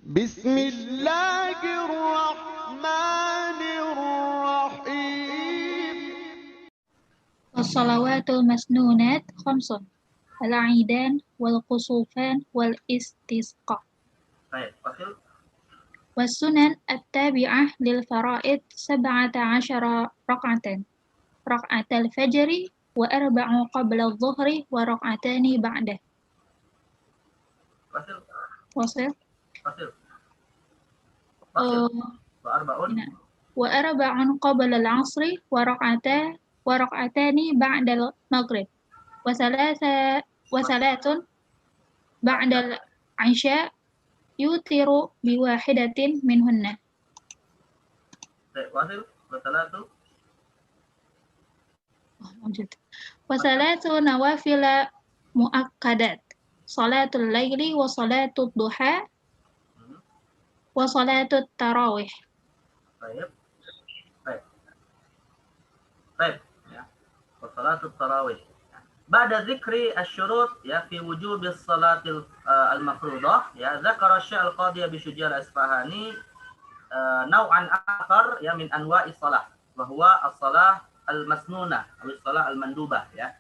بسم الله الرحمن الرحيم As-salawatul masnunat khamsun. Al-aidan wal khusufan wal istisqa. Baik, Wakil. Was-sunan at-tabi'ah lil fara'id 17 rak'atan. Rak'atal fajri wa arba'u qabla adh-dhuhri wa rak'atani ba'dah. Wakil. Wasil. Wakil. Wakil. Wa arba'un. Wa arba'un qabla al-'asri wa rak'atani ba'da al-maghrib. Wa salatun ba'da al-'isha yutiru biwahidatin minhunna. Baik, Wakil. Wasalatu. Wa salatu nawafila muakkadat. Salatul laili wa salatul duha wa salatul tarawih. Baik. Baik. Baik. Ya. Wasalatu tarawih. Ba'da dzikri asy-syurut ya fi wujubi salatil al-mafruḍah ya dzakara asy-syekh al-qadhi bi Syuja' al-Isfahani naw'an akhar ya min anwa'is shalah wa huwa as-shalah al-masnunah atau shalah al-mandubah ya.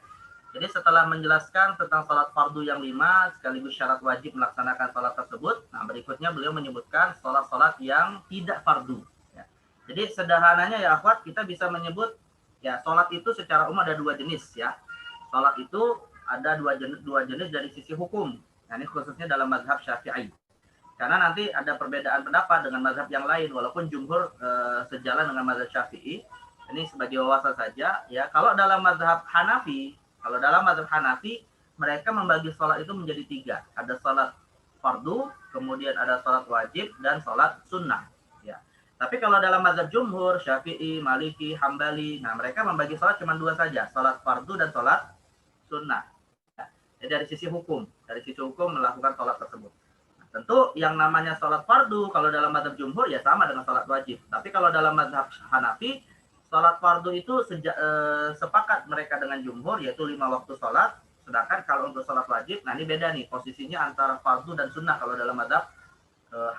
Jadi setelah menjelaskan tentang salat fardu yang 5 sekaligus syarat wajib melaksanakan salat tersebut, nah berikutnya beliau menyebutkan salat-salat yang tidak fardu ya. Jadi sederhananya ya akhwat, kita bisa menyebut ya salat itu secara umum ada dua jenis ya. Salat itu ada dua jenis dari sisi hukum. Nah, ini khususnya dalam mazhab Syafi'i. Karena nanti ada perbedaan pendapat dengan mazhab yang lain, walaupun jumhur sejalan dengan mazhab Syafi'i. Ini sebagai wawasan saja ya. Kalau dalam mazhab Hanafi, mereka membagi salat itu menjadi 3. Ada salat fardu, kemudian ada salat wajib dan salat sunnah ya. Tapi kalau dalam mazhab jumhur, Syafi'i, Maliki, Hambali, nah mereka membagi salat cuma 2 saja, salat fardu dan salat sunnah. Ya. Jadi dari sisi hukum melakukan salat tersebut. Nah, tentu yang namanya salat fardu kalau dalam mazhab jumhur ya sama dengan salat wajib. Tapi kalau dalam mazhab Hanafi, salat fardu itu sepakat mereka dengan jumhur yaitu 5 waktu salat. Sedangkan kalau untuk salat wajib, nah ini beda nih posisinya antara fardu dan sunnah kalau dalam mazhab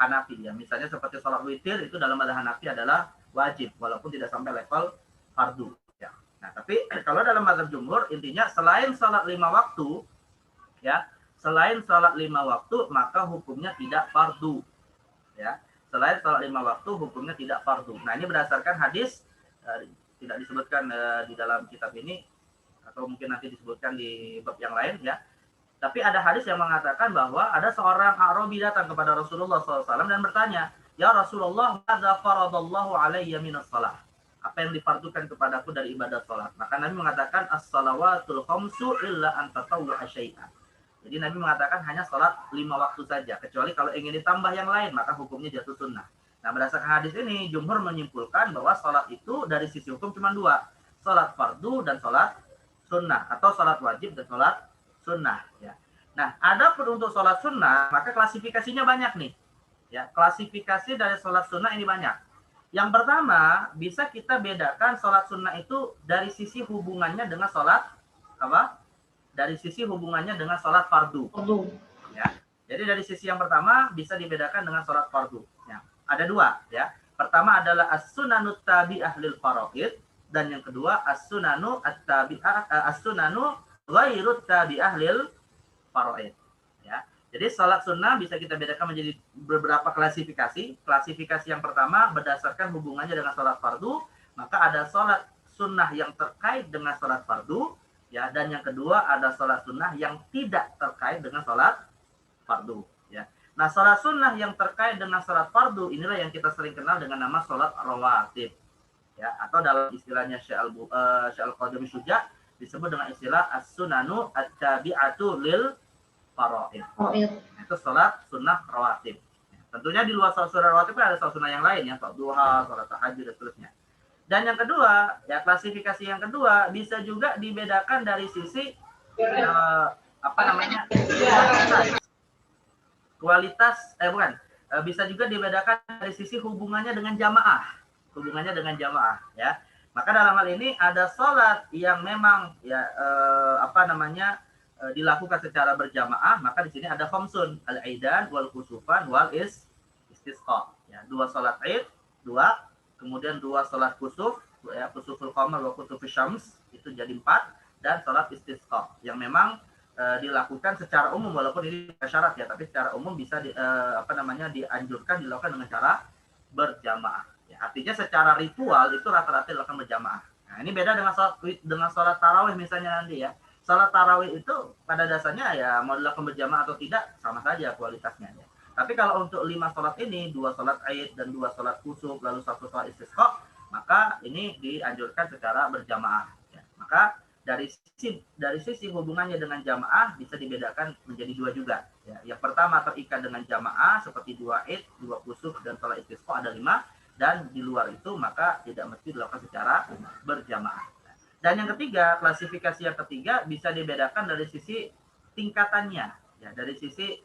Hanafi ya. Misalnya seperti salat witir itu dalam mazhab Hanafi adalah wajib walaupun tidak sampai level fardu. Nah, tapi kalau dalam mazhab jumhur intinya selain salat 5 waktu ya, maka hukumnya tidak fardu. Ya. Selain salat 5 waktu hukumnya tidak fardu. Nah, ini berdasarkan hadis tidak disebutkan di dalam kitab ini atau mungkin nanti disebutkan di bab yang lain ya. Tapi ada hadis yang mengatakan bahwa ada seorang Arabi datang kepada Rasulullah SAW dan bertanya, "Ya Rasulullah, madza faradallahu alayya minas shalah?" Apa yang difardukan kepadaku dari ibadah salat? Maka Nabi mengatakan as-salawatul khamsu illa an tatawwa syai'an. Jadi Nabi mengatakan hanya salat 5 waktu saja, kecuali kalau ingin ditambah yang lain maka hukumnya jatuh sunnah. Nah, berdasarkan hadis ini jumhur menyimpulkan bahwa salat itu dari sisi hukum cuma 2, salat fardu dan salat sunnah atau salat wajib dan salat sunnah ya. Nah, adapun untuk salat sunnah maka klasifikasinya banyak nih. Ya, klasifikasi dari salat sunnah ini banyak. Yang pertama, bisa kita bedakan sholat sunnah itu dari sisi hubungannya dengan sholat apa? Dari sisi hubungannya dengan sholat fardu. Ya. Jadi dari sisi yang pertama bisa dibedakan dengan sholat fardu. Ya. Ada 2 ya. Pertama adalah as-sunanut tabi'ah lil faraid dan yang kedua as-sunanu at-tabi'ah as-sunanu ghairut tabi'ah lil faraid. Ya. Jadi salat sunnah bisa kita bedakan menjadi beberapa klasifikasi. Klasifikasi yang pertama berdasarkan hubungannya dengan salat fardu, maka ada salat sunnah yang terkait dengan salat fardu, ya. Dan yang kedua ada salat sunnah yang tidak terkait dengan salat fardu, ya. Nah, salat sunnah yang terkait dengan salat fardu inilah yang kita sering kenal dengan nama salat rawatib, ya. Atau dalam istilahnya Syekh al-Qadhi Syuja' disebut dengan istilah as-sunanu at-tabi'atu lil faraid. Itu salat sunnah rawatib. Tentunya di luar salat sunnah rawatib ada salat sunnah yang lain ya, salat duha, salat tahajud dan seterusnya. Dan yang kedua, ya klasifikasi yang kedua bisa juga dibedakan dari sisi bisa juga dibedakan dari sisi hubungannya dengan jamaah. Ya. Maka dalam hal ini ada salat yang memang ya dilakukan secara berjamaah, maka di sini ada khamsun, al-aidan wal khusufan wal istisqa. Ya, 2 salat Id, 2, kemudian 2 salat kusuf, ya, kusuful qamar wa kusufus syams, itu jadi 4, dan salat istisqa yang memang dilakukan secara umum, walaupun ini syarat ya, tapi secara umum bisa dianjurkan dilakukan dengan cara berjamaah. Ya, artinya secara ritual itu rata-rata dilakukan berjamaah. Nah, ini beda dengan salat tarawih misalnya nanti ya. Salat tarawih itu pada dasarnya ya mau dilakukan berjamaah atau tidak sama saja kualitasnya ya. Tapi kalau untuk 5 salat ini, 2 salat Id dan 2 salat kusuf lalu 1 salat istisqa, maka ini dianjurkan secara berjamaah ya. Maka dari sisi hubungannya dengan jamaah bisa dibedakan menjadi 2 juga ya. Yang pertama terikat dengan jamaah seperti 2 Id, 2 kusuf dan salat istisqa ada 5, dan di luar itu maka tidak mesti dilakukan secara berjamaah. Dan yang ketiga, klasifikasi yang ketiga bisa dibedakan dari sisi tingkatannya ya, dari sisi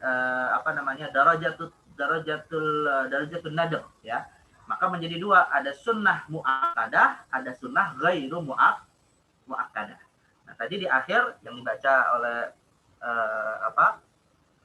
darajatul nadab ya. Maka menjadi 2, ada sunnah muakkadah, ada sunnah ghairu muakkadah. Nah, tadi di akhir yang dibaca oleh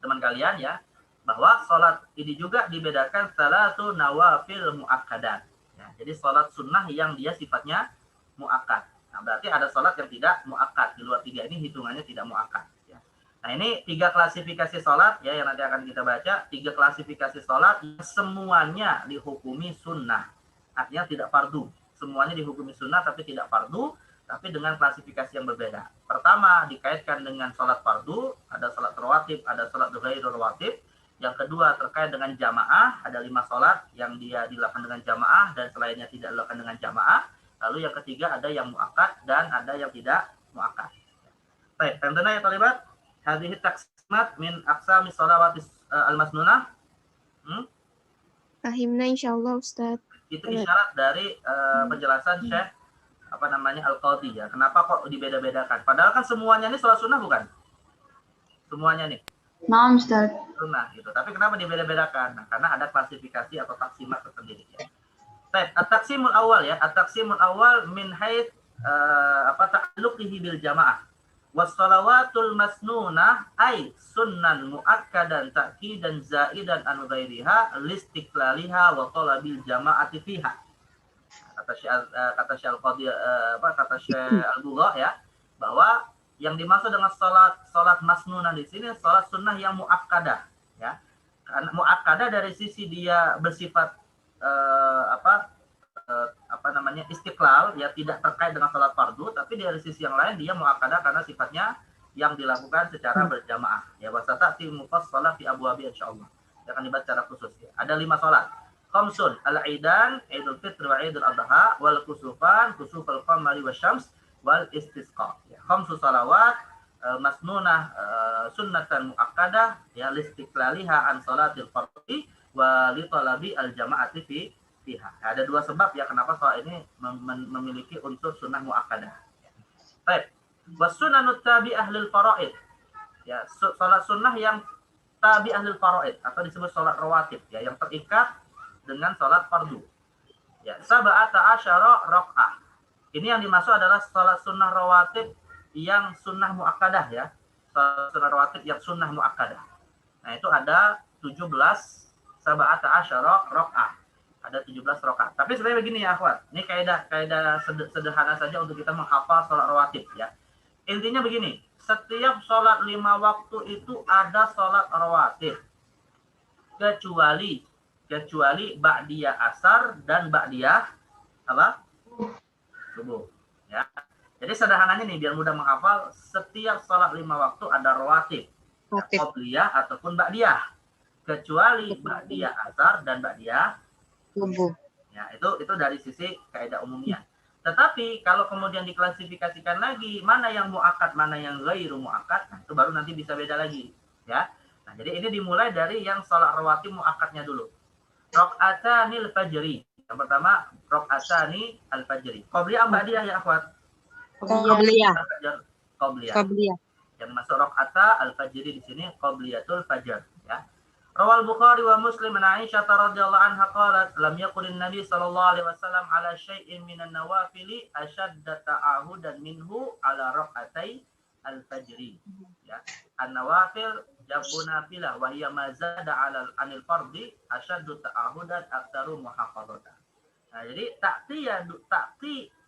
teman kalian ya, bahwa sholat ini juga dibedakan salatu nawafil muakkadat. Ya, jadi sholat sunnah yang dia sifatnya muakkad. Nah, berarti ada sholat yang tidak muakkad. Di luar 3 ini hitungannya tidak muakkad. Ya. Nah, ini 3 klasifikasi sholat ya yang nanti akan kita baca. 3 klasifikasi sholat yang semuanya dihukumi sunnah. Artinya tidak fardu. Semuanya dihukumi sunnah tapi tidak fardu, tapi dengan klasifikasi yang berbeda. Pertama, dikaitkan dengan sholat fardu, ada sholat rawatib, ada sholat ghairu rawatib. Yang kedua, terkait dengan jamaah, ada 5 sholat yang dia dilakukan dengan jamaah dan selainnya tidak dilakukan dengan jamaah. Lalu yang ketiga, ada yang muakkad dan ada yang tidak muakkad. Baik, tentunya ya talibat, hadhihi taqsimat min aqsami sholawat al-masnunah. Fahimna insyaallah Ustaz. Itu isyarat dari penjelasan Syekh Al-Qadhi ya. Kenapa kok dibeda-bedakan? Padahal kan semuanya ini sholat sunnah bukan? Semuanya nih. Naam Ustaz. Sunnah gitu. Tapi kenapa dibeda-bedakan? Nah, karena ada klasifikasi atau taksimat tersendiri ya. Baik, at-taqsimul awal ya. At-taqsimul awal min haits ta'alluqihi bil jamaah. Was-shalawatul masnunah ay sunnan muakkadan ta'kidan zaidan an ghairiha listiqlaliha wa talabil jama'ati fiha. Kata Syekh Al-Bugha ya, bahwa yang dimaksud dengan salat masnunah di sini salat sunnah yang muakkadah ya. Muakkadah dari sisi dia bersifat istiqlal ya, tidak terkait dengan salat fardu, tapi dari sisi yang lain dia muakkadah karena sifatnya yang dilakukan secara berjamaah ya. Wasatati mufassalah fi abwabi insyaallah. Akan dibahas secara khusus ya. Ada 5 salat. Khamsun al-Aidan, Idul Fitri wa Idul Adha, wal kusufan, kusufal qamari wasyams, wal istisqa. Ya, khamsu salawat masnunah sunnatan muakkadah ya listiqlaliha an salatil fardhi wa li talabi al-jama'ati fiha. Ada 2 sebab ya kenapa soal ini memiliki unsur sunnah muakkadah. Baik. Was sunanut tabi'ah lil faraid. Ya, salat sunnah yang tabi'ah lil faraid atau disebut salat rawatib ya, yang terikat dengan salat fardu. Ya, sab'ata asyara rakaah. Ini yang dimaksud adalah salat sunnah rawatib yang sunnah muakkadah ya. Salat sunnah rawatib yang sunnah muakkadah. Nah, itu ada 17 sab'ata asyara rakaah. Ada 17 rakaat. Tapi sebenarnya begini ya, akhwat. Ini kaidah sederhana saja untuk kita menghafal salat rawatib ya. Intinya begini, setiap salat 5 waktu itu ada salat rawatib. Kecuali ba'diyah asar dan ba'diyah subuh ya. Jadi sederhananya nih biar mudah menghafal, setiap salat 5 waktu ada rawatib, qobliyah ataupun ba'diyah, kecuali ba'diyah asar dan ba'diyah subuh. Ya, itu dari sisi kaidah umumnya. Tetapi kalau kemudian diklasifikasikan lagi mana yang muakkad, mana yang ghairu muakkad, nah itu baru nanti bisa beda lagi ya. Nah, jadi ini dimulai dari yang salat rawatib muakkadnya dulu. Raq'atanil fajri. Yang pertama, raq'atani al-fajri. Qabliyah ba'diyah ya, akhwat? Qabliyah. Qabliyah. Yang masuk raq'ata al-fajri di sini qabliyatul fajr ya. Rawal Bukhari wa Muslim an Aisyah radhiyallahu anha qalat lam yakunun Nabi sallallahu alaihi wasallam ala syai'in minan nawafili ashadda ta'ahudan minhu ala raq'atai al-fajri ya. An-nawafil jam'u nafilah wa hiya ma zada 'ala anil fardhi asyaddu ta'ahudan aktsaru muhafadzatan. Nah, jadi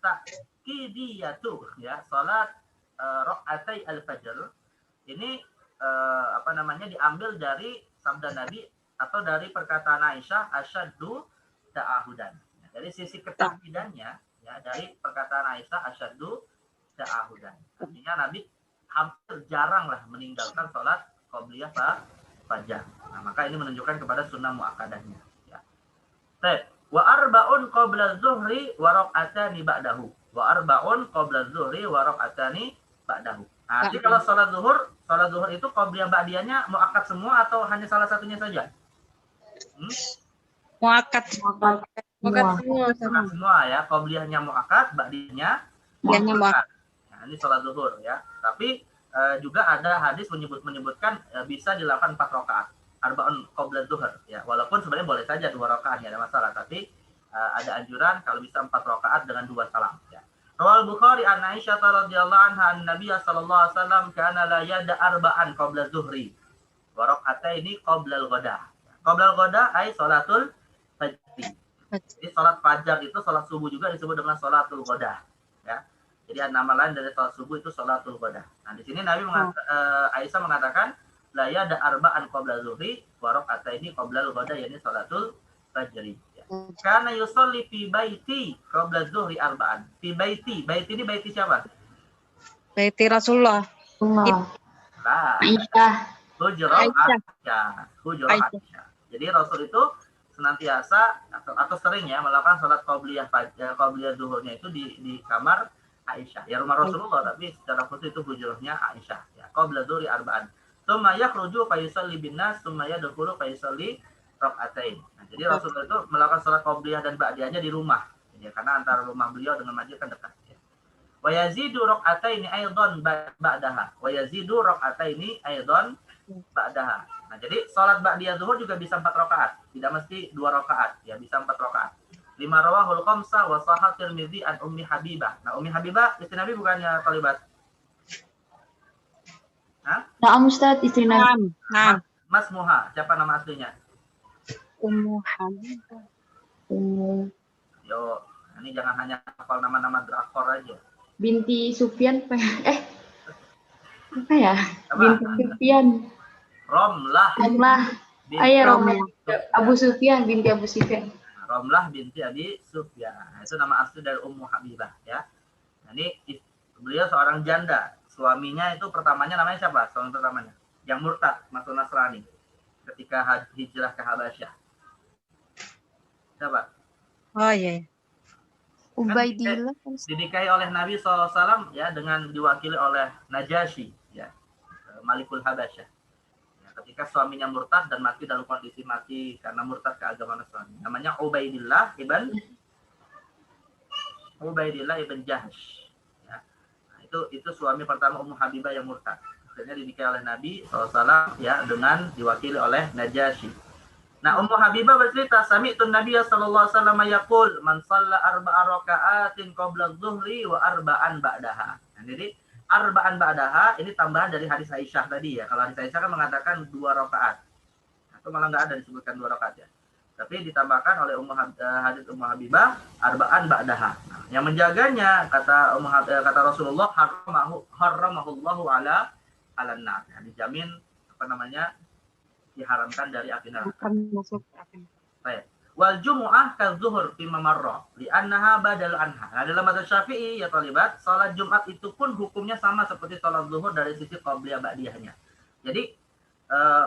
ta'qidiyatu ya, salat rakaatai al-fajr ini diambil dari sabda Nabi atau dari perkataan Aisyah asyaddu ta'ahudan. Nah, dari sisi ketakidannya ya, dari perkataan Aisyah asyaddu ta'ahudan. Artinya Nabi hampir jarang lah meninggalkan salat qobliyah fajar. Nah, maka ini menunjukkan kepada sunnah muakkadahnya. Ya. Baik. Wa arba'un qabla zuhri wa rak'atani ba'dahu. Wa arba'un qabla zuhri wa rak'atani ba'dahu. Nah, jadi kalau salat zuhur itu qobliyah ba'diyahnya muakkad semua atau hanya salah satunya saja? Muakkad. Muakkad semua ya. Qobliyahnya muakkad, ba'diyahnya muakkad. Nah, ini salat zuhur ya. Tapi juga ada hadis menyebutkan bisa dilakukan 4 rakaat. Arba'un qabla zuhur ya. Walaupun sebenarnya boleh saja 2 rakaat, tidak ada masalah, tapi ada anjuran kalau bisa 4 rakaat dengan 2 salam ya. Rawal Bukhari an Aisyah radhiyallahu anha an-nabiy sallallahu alaihi wasallam kana la yada arba'an qabla zuhri wa rak'ataini qabla al-ghada. Qabla al-ghada ay salatul fajr. Jadi salat fajar itu salat subuh juga disebut dengan salatul ghada ya. Jadi nama lain dari salat subuh itu salatul ghada. Nah, di sini Nabi Aisyah mengatakan la yada arba'an qabla zuhri wa rak'ataini qabla al-ghada, yakni salatul fajr. Karena yusolli fi baiti qabla zuhri arba'an. Fi baiti ini baiti siapa? Baiti Rasulullah. Aisyah. Hujrah Aisyah. Jadi Rasul itu senantiasa atau sering ya melakukan salat qabliyah zuhurnya itu di kamar Aisyah. Ya rumah Rasulullah, tapi secara khusus itu hujrahnya Aisyah ya. Qabla zuhri arba'an. Tsumma yakhruju fa yusalli bin nas, tsumma yadkhulu fa yusalli rak'atain. Nah, jadi Rasulullah itu melakukan salat qabliyah dan ba'diyahnya di rumah. Ya, karena antara rumah beliau dengan masjid kan dekat ya. Wa yazidu rak'ataini aidan ba'daha. Wa yazidu rak'ataini aidan ba'daha. Nah, jadi salat ba'diyah zuhur juga bisa 4 rakaat, tidak mesti 2 rakaat, ya bisa 4 rakaat. Lima rawahul khamsah wa sahih Tirmidzi an Ummi Habibah. Nah, Ummi Habibah istri Nabi bukannya thalibat? Nah, Ustaz, istri Nabi. Mas Muha, siapa nama aslinya? Ummu Habibah. Yo, ini jangan hanya hafal nama-nama drakor aja. Binti Sufyan. Apa ya? Apa? Binti Sufyan. Romlah. Romlah. Abu Sufyan, binti Abu Sufyan. Romlah binti Abi Sufyan. Nah, itu nama asli dari Ummu Habibah ya. Nah, ini beliau seorang janda. Suaminya itu pertamanya namanya siapa? Suami pertamanya yang murtad masuk Nasrani ketika hijrah ke Habasyah. Siapa? Oh iya. Ubaidillah. Dinikahi oleh Nabi SAW ya, dengan diwakili oleh Najasyi ya, Malikul Habasyah. Ya, ketika suaminya murtad dan mati dalam kondisi mati karena murtad ke agama Nasrani. Namanya Ubaidillah ibn Jahsh. Ya. Nah, itu suami pertama Ummu Habibah yang murtad. Akhirnya dinikahi oleh Nabi SAW ya, dengan diwakili oleh Najasyi. Nah, Ummu Habibah bercerita, sami'tun Nabiyya sallallahu alaihi wasallam yaqul, man shalla arba'a raka'atin qabla adh-dhuhri wa arba'an ba'daha. Nah, jadi arba'an ba'daha ini tambahan dari hadis Aisyah tadi ya. Kalau hadis Aisyah kan mengatakan 2 rakaat. Atau malah enggak ada disebutkan 2 rakaat ya. Tapi ditambahkan oleh hadis Ummu Habibah arba'an ba'daha. Nah, yang menjaganya kata Rasulullah harramahullahu ala nar. Ya, dijamin diharamkan dari api neraka. Akan masuk api. Baik. Wal jumu'ah ka zuhur fi mamarrah li'annaha badal anha. Nah, dalam mazhab Syafi'i ya thalibat, salat Jumat itu pun hukumnya sama seperti salat zuhur dari sisi qabliyah ba'diyahnya. Jadi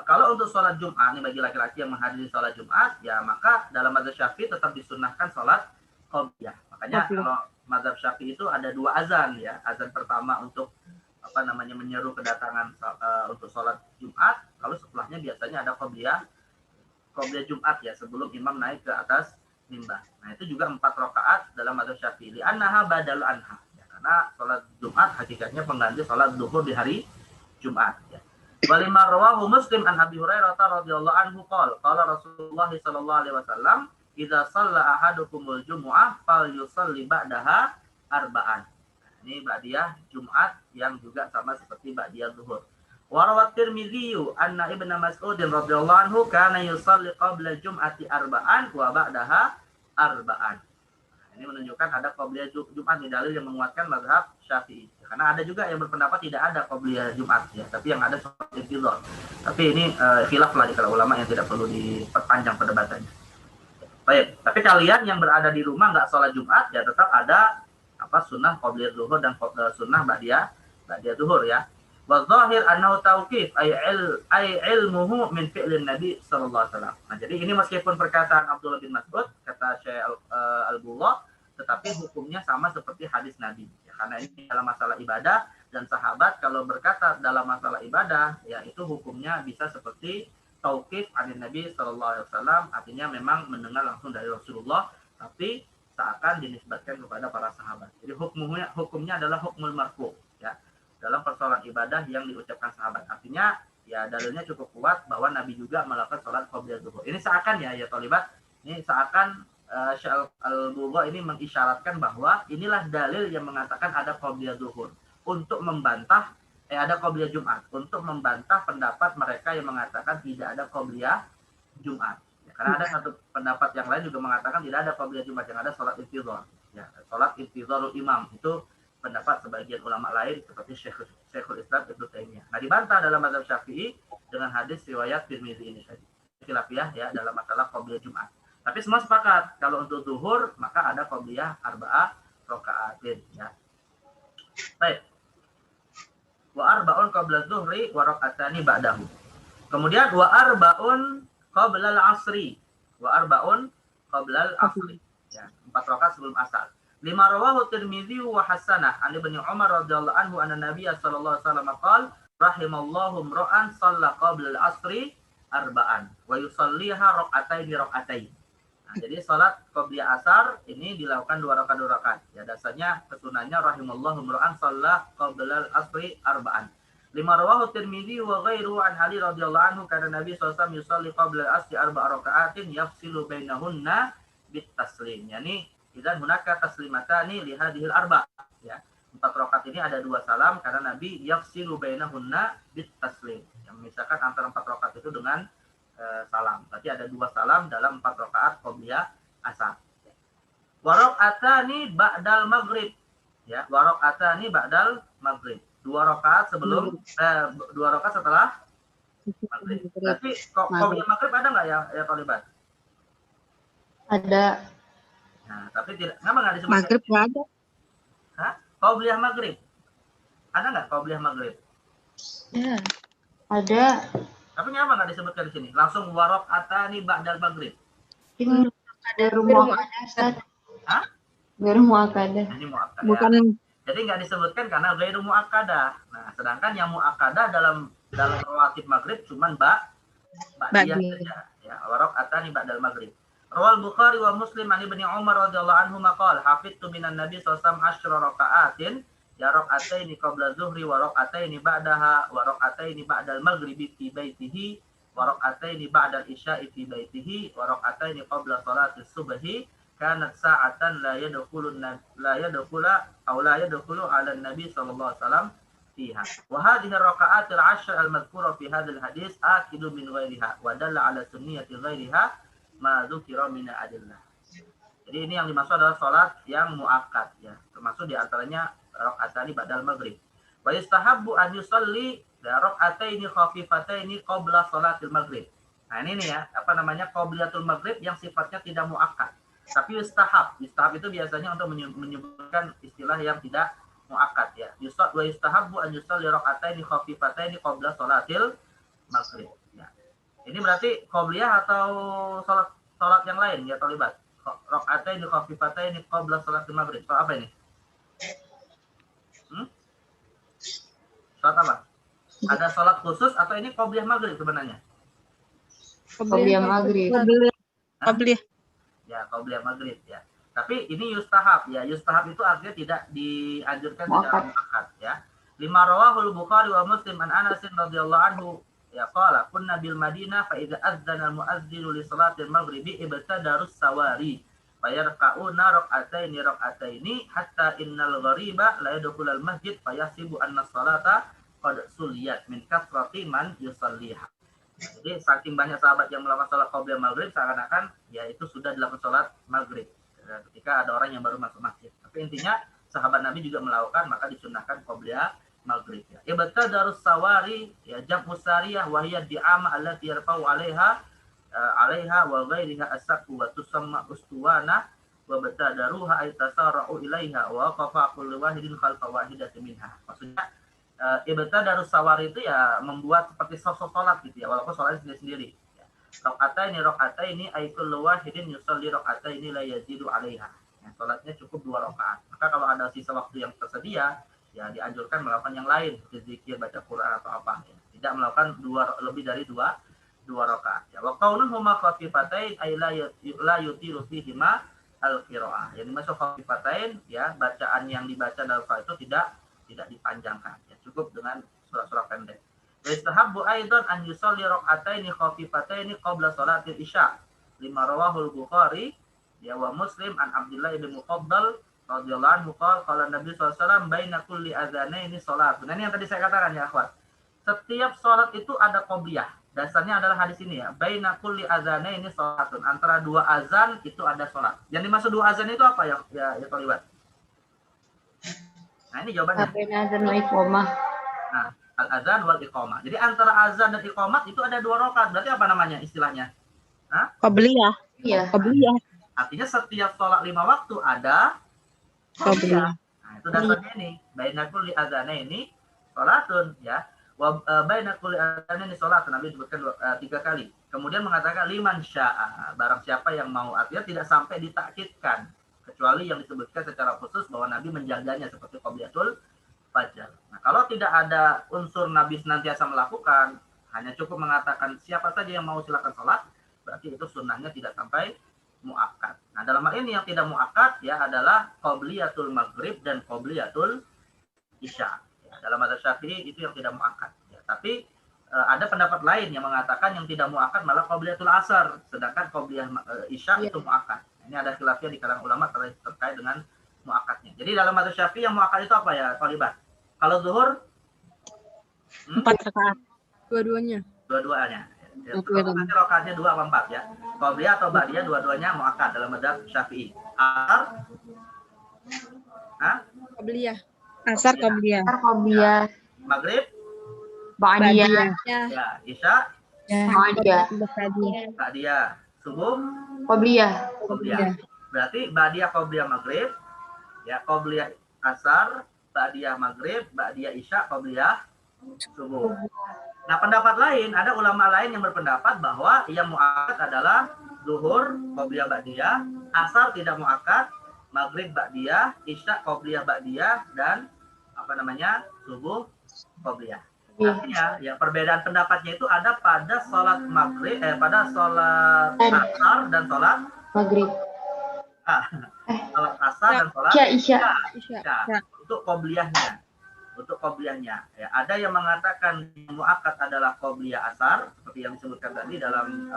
kalau untuk salat Jumat ini bagi laki-laki yang menghadiri salat Jumat, ya maka dalam mazhab Syafi'i tetap disunnahkan salat qabliyah. Makanya kalau mazhab Syafi'i itu ada 2 azan ya. Azan pertama untuk menyeru kedatangan untuk sholat Jumat, lalu setelahnya biasanya ada qabliyah Jumat ya, sebelum imam naik ke atas mimbar. Nah, itu juga 4 rakaat dalam mazhab Syafi'i. Annaha badal anha. Ya, karena sholat Jumat hakikatnya pengganti sholat zuhur di hari Jumat ya. Walima rawahu Muslim an Abi Hurairah radhiyallahu anhu qala Rasulullah sallallahu alaihi wasallam, "Idza shalla ahadukumul jumu'ah falyusalli ba'daha arba'an." Ini ba'diyah Jumat yang juga sama seperti ba'diyah zuhur. Warawat Tirmidzi anna Ibnu Mas'ud radhiyallahu anhu kana yusalli qabla jum'ati arba'an wa ba'daha arba'an. Ini menunjukkan ada qabliyah Jumat, di dalil yang menguatkan mazhab Syafi'i. Karena ada juga yang berpendapat tidak ada qabliyah Jumat ya, tapi yang ada sholat intizar. Tapi ini khilaf lah di kalangan ulama yang tidak perlu diperpanjang perdebatannya. Baik, tapi kalian yang berada di rumah nggak sholat Jumat ya tetap ada sunnah qabliyah zuhur dan sunnah ba'diyah zuhur ya. Wa zahir annahu tauqif ay ilmuhu min fi'lin Nabi sallallahu alaihi wasallam. Nah, jadi ini meskipun perkataan Abdullah bin Mas'ud kata Syekh Al-Bullah, tetapi hukumnya sama seperti hadis Nabi. Ya, karena ini dalam masalah ibadah dan sahabat kalau berkata dalam masalah ibadah ya itu hukumnya bisa seperti tauqif anin Nabi sallallahu alaihi wasallam, artinya memang mendengar langsung dari Rasulullah tapi seakan dinisbatkan kepada para sahabat. Jadi hukumnya adalah hukmul marfu ya. Dalam persoalan ibadah yang diucapkan sahabat. Artinya ya dalilnya cukup kuat bahwa Nabi juga melakukan sholat qabliyah zuhur. Ini seakan ya Thalibat, ini seakan Syekh Al-Bullah ini mengisyaratkan bahwa inilah dalil yang mengatakan ada qabliyah zuhur untuk membantah ada qabliyah Jumat, untuk membantah pendapat mereka yang mengatakan tidak ada qabliyah Jumat. Ya, karena ada satu pendapat yang lain juga mengatakan tidak ada qabliyah Jumat, yang ada sholat intizar. Ya, sholat intizarul imam itu pendapat sebagian ulama lain seperti Syekhul Islam Ibnu Taimiyah. Nah, dibantah dalam mazhab Syafi'i dengan hadis riwayat Tirmidzi ini tadi. Khilafiyah ya dalam masalah qabliyah Jumat. Tapi semua sepakat kalau untuk zuhur maka ada qabliyah arba'ah raka'atin ya. Baik. Wa arba'un qabla zuhri wa raka'atani ba'dahu. Kemudian wa arba'un qabla al-'asri. Wa arba'un qabla al-'asri. Ya, 4 rakaat sebelum asar. Lima rawahu Tirmidzi wa hasanah an Ibnu Umar radhiyallahu anhu anna Nabiy sallallahu alaihi wasallam qala rahimallahu imra'an shalla qabla al-'asri arba'an wa yusalliha rak'atayn. Nah, jadi salat qabliyah asar ini dilakukan 2 rakaat. Ya dasarnya kesunahnya rahimallahu imra'an shalla qabla al-'asri arba'an. Lima rawahu Tirmidzi wa ghairuhu an Ali radhiyallahu anhu kana Nabi sallallahu alaihi wasallam yusalli qabla al-'asri arba'a raka'atin yafsilu bainahunna bit taslim. Yani dan hunaka taslimatani li hadhil arba ya. 4 rakaat ini ada 2 salam karena Nabi yafsilu bainahunna bit taslim. Yang memisahkan antara 4 rakaat itu dengan salam. Berarti ada 2 salam dalam 4 rakaat qabliyah asar. Wa raka'atani ba'dal maghrib ya. Wa raka'atani ba'dal maghrib. 2 rakaat sebelum 2 rakaat setelah maghrib. Tapi qabliyah maghrib ada enggak ya Thalibat? Ada. Nah, tapi tidak, kenapa nggak disebut Maghrib nggak ada. Hah? Qabliyah maghrib. Ada nggak qabliyah maghrib? Ya. Ada. Tapi kenapa nggak disebutkan di sini? Langsung warok atani ba'dal maghrib. Ini ada rumah ada Ustaz. Hah? Baru muakadah. Ini mu'akkadah. Bukan. Jadi nggak disebutkan karena ghairu mu'akkadah. Nah, sedangkan yang mu'akkadah dalam rawatib maghrib cuman ba'diyah saja. Ya, warok atani ba'dal maghrib. Rawal Bukhari wa Muslim an Ibnu Umar radhiyallahu anhu maqal hafidtu minan Nabi sallallahu alaihi wasallam 10 raka'atin ya raka'ataini qabla zuhri wa raka'ataini ba'daha wa raka'ataini ba'dal maghribi fi baitihi wa raka'ataini ba'dal isya'i fi baitihi wa raka'ataini qabla salati subhi kanat sa'atan la yadkhulu ala nabi sallallahu alaihi wasallam fiha wa hadhihi ar-raka'at al-'ashr al-madhkura fi hadha al-hadith akidu min ghairiha wa dalla ala sunniyati ghairiha ma dzukira min adillah. Jadi ini yang dimaksud adalah salat yang muakkad ya, termasuk di antaranya rakaatani ba'dal maghrib. Wa yustahabbu an yusalli raka'ataini khafifataini qabla salatil maghrib. Nah, ini nih ya, qabliyatul maghrib yang sifatnya tidak muakkad. Tapi yustahab itu biasanya untuk menyebutkan istilah yang tidak muakkad ya. Wa yustahabbu an yusalli raka'ataini khafifataini qabla salatil maghrib. Ini berarti qabliyah atau salat yang lain ya Thalibat? Raka'ataini khafifataini qabla salatil maghrib. Salat apa ini? Salat apa? Ada salat khusus atau ini qabliyah maghrib sebenarnya? Qabliyah maghrib. Qabliyah. Ya, qabliyah maghrib ya. Tapi ini yustahab ya. Yustahab itu artinya tidak dianjurkan secara muakkad ya. Lima rawahul Bukhari wa Muslim an Anas radhiyallahu anhu ya qala kunna bil Madinah fa idza adzana al muadzinu li salatil maghribi ibtadarus sawari fa yarka'una rak'ataini hatta innal ghariba la yadkhulu al masjid fa yahsibu anna salata qad suliyat min kasrati man yusalliha. Jadi saking banyak sahabat yang melakukan sholat qobliyah maghrib, seakan-akan ya itu sudah dilakukan sholat maghrib ketika ada orang yang baru masuk masjid. Tapi intinya sahabat Nabi juga melakukan, maka disunnahkan qobliyah maghrib. Ya. Ibtadarus sawari ya jam'u sariyah wa hiya di'ama allati yarfa'u 'alaiha wa ghairiha as-saqu wa tusamma ustuwana wa batadaruha ay tasarra'u ilaiha wa qafa kullu wahidin khalfa wahidatin minha. Maksudnya ibtadarus sawari itu ya membuat seperti sosok salat gitu ya, walaupun salatnya sendiri-sendiri. Ya. Rakaataini ay kullu wahidin yusalli rakaataini la yazidu 'alaiha. Ya, salatnya cukup 2 rakaat. Maka kalau ada sisa waktu yang tersedia, ya dianjurkan melakukan yang lain, zikir, baca Quran atau apa. Ya. Tidak melakukan lebih dari dua rakaat. Ya. Wa qaunuhuma khafifatain ay la yutiru fihima al-qiraah. Yang dimaksud khafifatain ya bacaan yang dibaca dalam salat itu tidak dipanjangkan. Ya, cukup dengan surah-surah pendek. Wa istahabbu aidan an yusalli rak'ataini khafifataini qabla salatil isya. Lima rawahul Bukhari ya wa Muslim an Abdullah bin Mufaddal radhiyallahu anhu qala Nabi sallallahu alaihi wasallam baina kulli adzanaini salat. Nah, ini yang tadi saya katakan ya, akhwat. Setiap salat itu ada qobliyah. Dasarnya adalah hadis ini ya. Baina kulli adzanaini salatun. Antara 2 azan itu ada salat. Yang dimaksud 2 azan itu apa ya Toliwat? Nah, ini jawabannya. Baina azan wa iqamah. Nah, al-azan wal iqamah. Jadi antara azan dan iqamah itu ada 2 rakaat. Berarti apa namanya istilahnya? Hah? Qabliyah. Iya. Qabliyah. Artinya setiap sholat 5 waktu ada qobliyah. Nah, itu dasarnya ini. Baina kulli adzanaini sholatun ya. Wa baina kulli adzanaini sholatun. Nabi sebutkan 3 kali. Kemudian mengatakan liman sya'a, barang siapa yang mau. Artinya tidak sampai ditakkidkan, kecuali yang disebutkan secara khusus bahwa Nabi menjaganya seperti qobliyatul fajar. Nah, kalau tidak ada unsur Nabi senantiasa melakukan, hanya cukup mengatakan siapa saja yang mau silakan sholat, berarti itu sunnahnya tidak sampai muakkad. Nah, dalam hal ini yang tidak muakkad ya adalah qobliyatul maghrib dan qobliyatul isya. Ya, dalam mazhab Syafi'i itu yang tidak muakkad. Ya, tapi ada pendapat lain yang mengatakan yang tidak muakkad malah qobliyatul asar, sedangkan qobliyah isya itu muakkad. Ini ada khilafiyah di kalangan ulama terkait dengan muakkadnya. Jadi dalam mazhab Syafi'i yang muakkad itu apa ya, Thalibah? Kalau zuhur 4 rakaat. Dua-duanya. Dua-duanya. Ya, nanti rakaatnya 2 atau 4 ya. Qobliyah atau ba'diyah dua-duanya muakkad dalam mazhab Syafi'i. Asar? Qabliyah. Asar qabliyah. Qobliyah. Maghrib? Ba'diyah. Ya. Ya. Isya? Ba'diyah. Ba'diyah. Subuh? Qobliyah. Qobliyah. Berarti ba'diyah qobliyah maghrib, ya qobliyah asar, ba'diyah maghrib, ba'diyah isya, qobliyah subuh. Nah, pendapat lain, ada ulama lain yang berpendapat bahwa yang muakkad adalah zuhur, qobliyah ba'diyah, asar tidak muakkad, maghrib ba'diyah, isya qobliyah ba'diyah, dan subuh qobliyah. Artinya, ya perbedaan pendapatnya itu ada pada sholat maghrib, pada sholat asar dan sholat Maghrib. Sholat asar dan sholat Isya. untuk qobliyahnya. Ya, ada yang mengatakan muakkad adalah qobliyah asar seperti yang disebutkan tadi dalam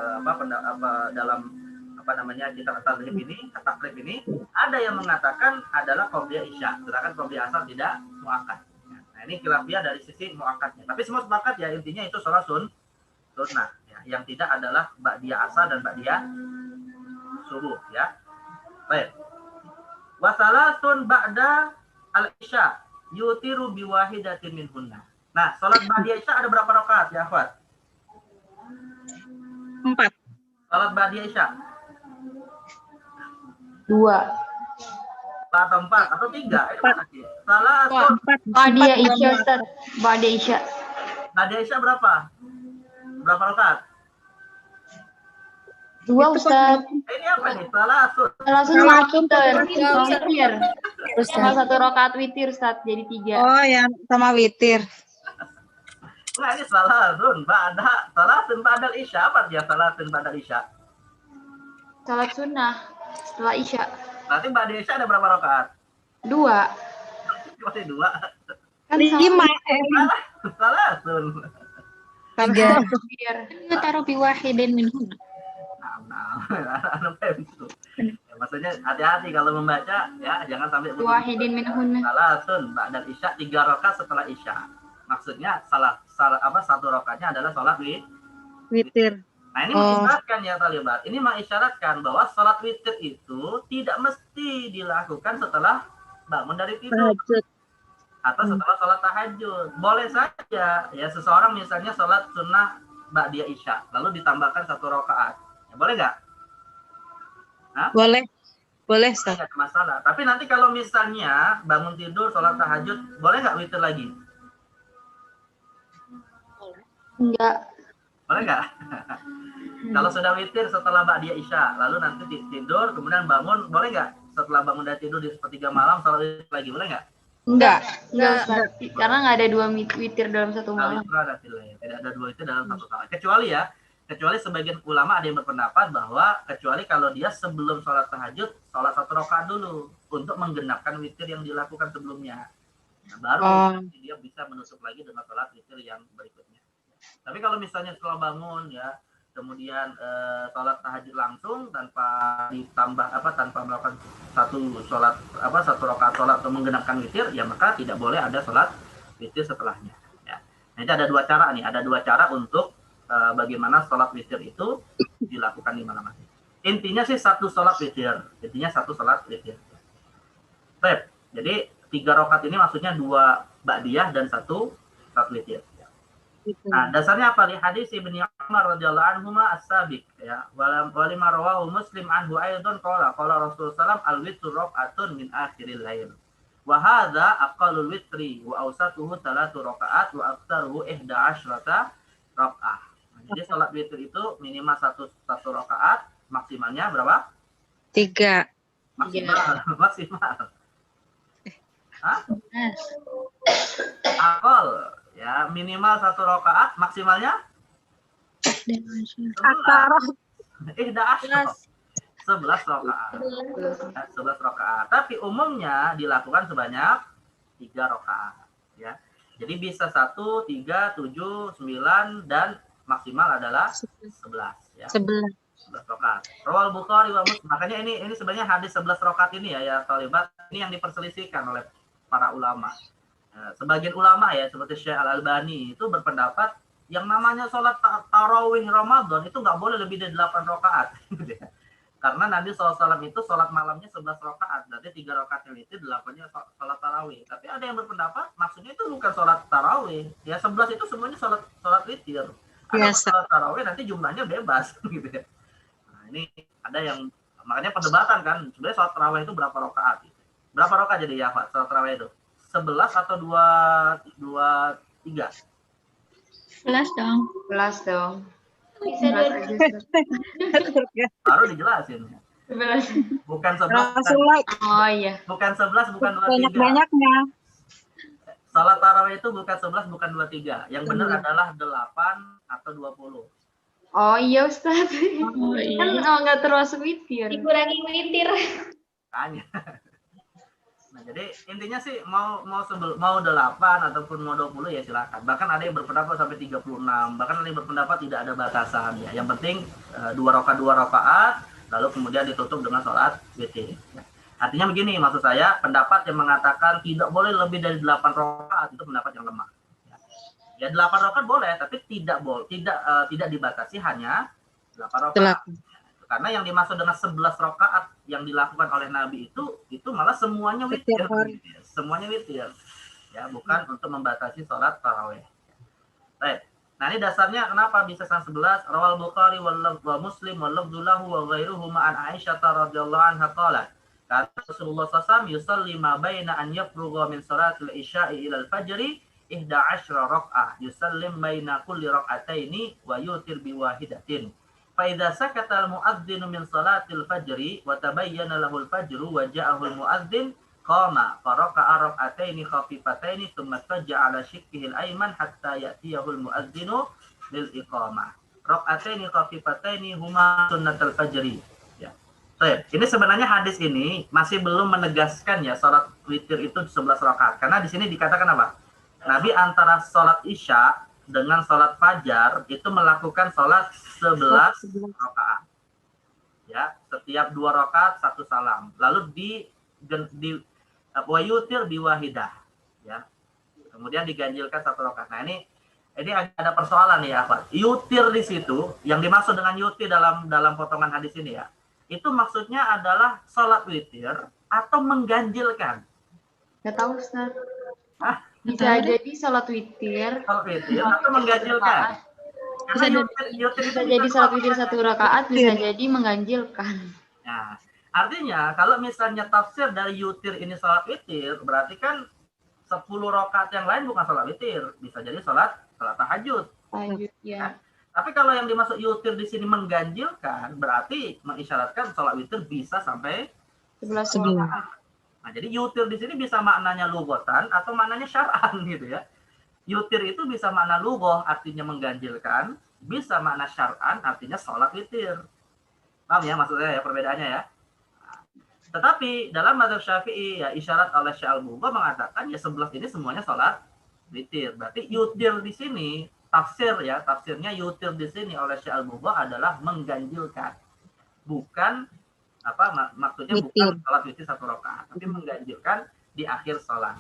kitab at-takrib ini. Ada yang mengatakan adalah qobliyah isya, sedangkan qobliyah asar tidak muakkad. Nah, ini khilafiyah dari sisi muakkadnya. Tapi semua sepakat ya intinya itu sholat sunnah ya, yang tidak adalah ba'diyah asar dan ba'diyah subuh ya. Baik. Wa salatun ba'da al-isya yutiru biwahidatin minhunna. Nah, salat ba'diyah isya ada berapa rakaat ya, akhwat? 4. Salat ba'diyah isya 2. atau 4 atau 3? Salatun 4. Ba'diyah isya, Ustaz. Ba'diyah isya. ba'diyah isya berapa? Berapa rakaat? 2, Ustaz. Ini apa nih? Salatun. Langsung witir. Sama 1 rakaat witir, Ustaz. Jadi 3. Oh, yang sama witir. Nah, ini salatun ba'dal isya. Apa dia salatun ba'dal isya? Salat sunnah setelah isya. Berarti ba'diyah isya ada berapa rakaat? 2. Masih 2. Kan 5. Salatun. 3. Yutaru biwahidin minhunna. Ya, maksudnya hati-hati kalau membaca ya, jangan sampai wahidin minhunna. salatun ba'dal isya 3 rakaat setelah isya. Maksudnya satu rakaatnya adalah sholat Witir. Nah ini Oh. mengisyaratkan ya talibat. Ini mengisyaratkan bahwa sholat witir itu tidak mesti dilakukan setelah bangun dari tidur Tahajud. atau setelah sholat tahajud. Boleh saja ya seseorang misalnya sholat sunnah ba'diyah isya lalu ditambahkan 1 rakaat. Ya, boleh nggak? Boleh. Boleh, Ustaz. Nggak ada masalah. Tapi nanti kalau misalnya bangun tidur sholat tahajud, boleh nggak witir lagi? Enggak. Boleh nggak? Kalau sudah witir setelah ba'diyah isya, lalu nanti tidur, kemudian bangun, boleh nggak? Setelah bangun dari tidur di sepertiga malam, sholat witir lagi, boleh nggak? Enggak, Ustaz. Karena nggak ada 2 witir dalam satu malam. Tidak ada 2 witir dalam satu salat. Kecuali sebagian ulama ada yang berpendapat bahwa kecuali kalau dia sebelum sholat tahajud, sholat 1 rakaat dulu untuk menggenapkan witir yang dilakukan sebelumnya. Nah, baru dia bisa menutup lagi dengan sholat witir yang berikutnya. Tapi kalau misalnya setelah bangun ya, kemudian sholat tahajud langsung tanpa ditambah tanpa melakukan satu rakaat sholat atau menggenapkan witir, ya maka tidak boleh ada sholat witir setelahnya. Ya. Nah, ini ada 2 cara nih, ada 2 cara untuk bagaimana sholat witir itu dilakukan di malam hari. Intinya sih 1 sholat witir, Baik, jadi 3 rakaat ini maksudnya 2 ba'diyah dan 1 witir. Nah, dasarnya apa? Di hadis Ibnu Umar radhiyallahu anhu as-sabiq ya. Walima rawahu Muslim anhu aidan qala Rasulullah sallallahu al-witru rak'atun min akhiril lail. Wa hadza aqallul witri wa awsatuhu 3 rakaat wa aktsaruhu 11 rakaat. Jadi salat witir itu minimal 1 rakaat, maksimalnya berapa? 3. Maksimal. Hah? Akal ya, minimal 1 rakaat, maksimalnya 11 rakaat. 11 rakaat. Tapi umumnya dilakukan sebanyak 3 rakaat ya. Jadi bisa 1, 3, 7, 9 dan maksimal adalah 11 ya. 11 rakaat. Rawal Bukhari wa Muslim. Makanya ini sebenarnya hadis 11 rakaat ini ya talibat, ini yang diperselisihkan oleh para ulama. Sebagian ulama ya seperti Syekh Al-Albani itu berpendapat yang namanya sholat tarawih Ramadan itu nggak boleh lebih dari 8 rakaat. Karena Nabi SAW itu sholat malamnya 11 rakaat, berarti 3 rakaat itu 8-nya sholat tarawih. Tapi ada yang berpendapat maksudnya itu bukan sholat tarawih, ya 11 itu semuanya sholat witir. Ada sholat tarawih nanti jumlahnya bebas gitu ya. Nah, ini ada yang makanya perdebatan kan sebenarnya sholat tarawih itu berapa rakaat? Berapa rakaat jadi ya Pak sholat tarawih itu? 11 atau 23? 11 dong. 11 dong. Bisa 11 Baru dijelasin. 11. Bukan 11. Oh iya. Bukan 11, bukan 23. Banyak-banyaknya. Salat tarawih itu bukan 11, bukan 23. Yang benar adalah 8 atau 20. Oh iya Ustaz. Oh iya. Kan nggak termasuk witir. Dikurangi witir. Tanya. Nah, jadi intinya sih mau 8 ataupun mau 20 ya silakan. Bahkan ada yang berpendapat sampai 36, bahkan ada yang berpendapat tidak ada batasan ya. Yang penting 2 rakaat lalu kemudian ditutup dengan sholat witir. Ya. Artinya begini, maksud saya pendapat yang mengatakan tidak boleh lebih dari 8 rakaat itu pendapat yang lemah. Ya 8 rakaat boleh, tapi tidak dibatasi hanya 8 rakaat. Karena yang dimaksud dengan 11 rakaat yang dilakukan oleh Nabi itu malah semuanya witir. Semuanya witir. Ya, bukan untuk membatasi sholat tarawih. Baik. Nah, ini dasarnya kenapa bisa sampai 11? Rawal Bukhari wa Muslim wa lafdzulahu wa ghairuhu ma'an Aisyah radhiyallahu anha qalat. Kata Rasulullah SAW, yusalli ma baina an yafrugha min salatil isya'i ila al-fajri 11 raka'ah. Yusallim baina kulli raka'ataini wa yutir bi wahidatin. فإذا سكت المؤذن من صلاة الفجر وتبين له الفجر وجاءه المؤذن قام فركع ركعتين خفيفتين ثم اضطجع على شقه الأيمن حتى يأتيه المؤذن للإقامة. ركعتين خفيفتين هما سنة الفجر. Ya. Ini sebenarnya hadis ini masih belum menegaskan ya salat witir itu 11 rakaat. Karena di sini dikatakan apa? Nabi antara salat Isya dengan sholat fajar itu melakukan sholat 11 rakaat. Ya, setiap 2 rakaat 1 salam. Lalu di wayutir biwahidah. Ya. kemudian diganjilkan 1 rakaat. Nah, ini ada persoalan nih ya, Pak. Yutir di situ, yang dimaksud dengan yutir dalam potongan hadis ini ya, itu maksudnya adalah sholat witir atau mengganjilkan. Nggak tahu, Ustaz. Hah? Bisa jadi sholat witir. Sholat witir atau mengganjilkan. Karena yutir Bisa jadi sholat witir 1 rakaat, bisa jadi mengganjilkan. Nah, artinya kalau misalnya tafsir dari yutir ini sholat witir, berarti kan 10 rakaat yang lain bukan sholat witir, bisa jadi sholat tahajud. Lanjut ya. Tapi kalau yang dimaksud yutir di sini mengganjilkan, berarti mengisyaratkan sholat witir bisa sampai 11 rakaat. Nah, jadi yutir di sini bisa maknanya lugotan atau maknanya syar'an gitu ya. Yutir itu bisa makna lugoh, artinya mengganjilkan, bisa makna syar'an, artinya sholat witir. Paham ya maksudnya ya, perbedaannya ya? Tetapi dalam mazhab Syafi'i ya isyarat oleh Syekh Al-Bugha mengatakan ya 11 ini semuanya sholat witir. Berarti yutir di sini tafsirnya yutir di sini oleh Syekh Al-Bugha adalah mengganjilkan. Bukan maksudnya bukan sholat witir 1 rakaat, tapi mengganjilkan di akhir sholat.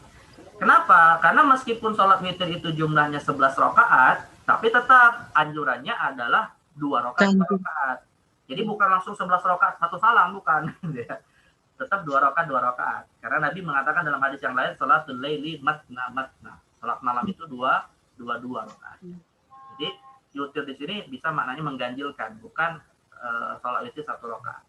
Kenapa? Karena meskipun sholat witir itu jumlahnya 11 rakaat, tapi tetap anjurannya adalah 2 rakaat. Jadi bukan langsung 11 rakaat 1 salam, bukan. Tetap 2 rakaat. Karena Nabi mengatakan dalam hadis yang lain, sholatul laili matna. Sholat malam itu 2 rakaat. Jadi yutir di sini bisa maknanya mengganjilkan, bukan sholat witir 1 rakaat.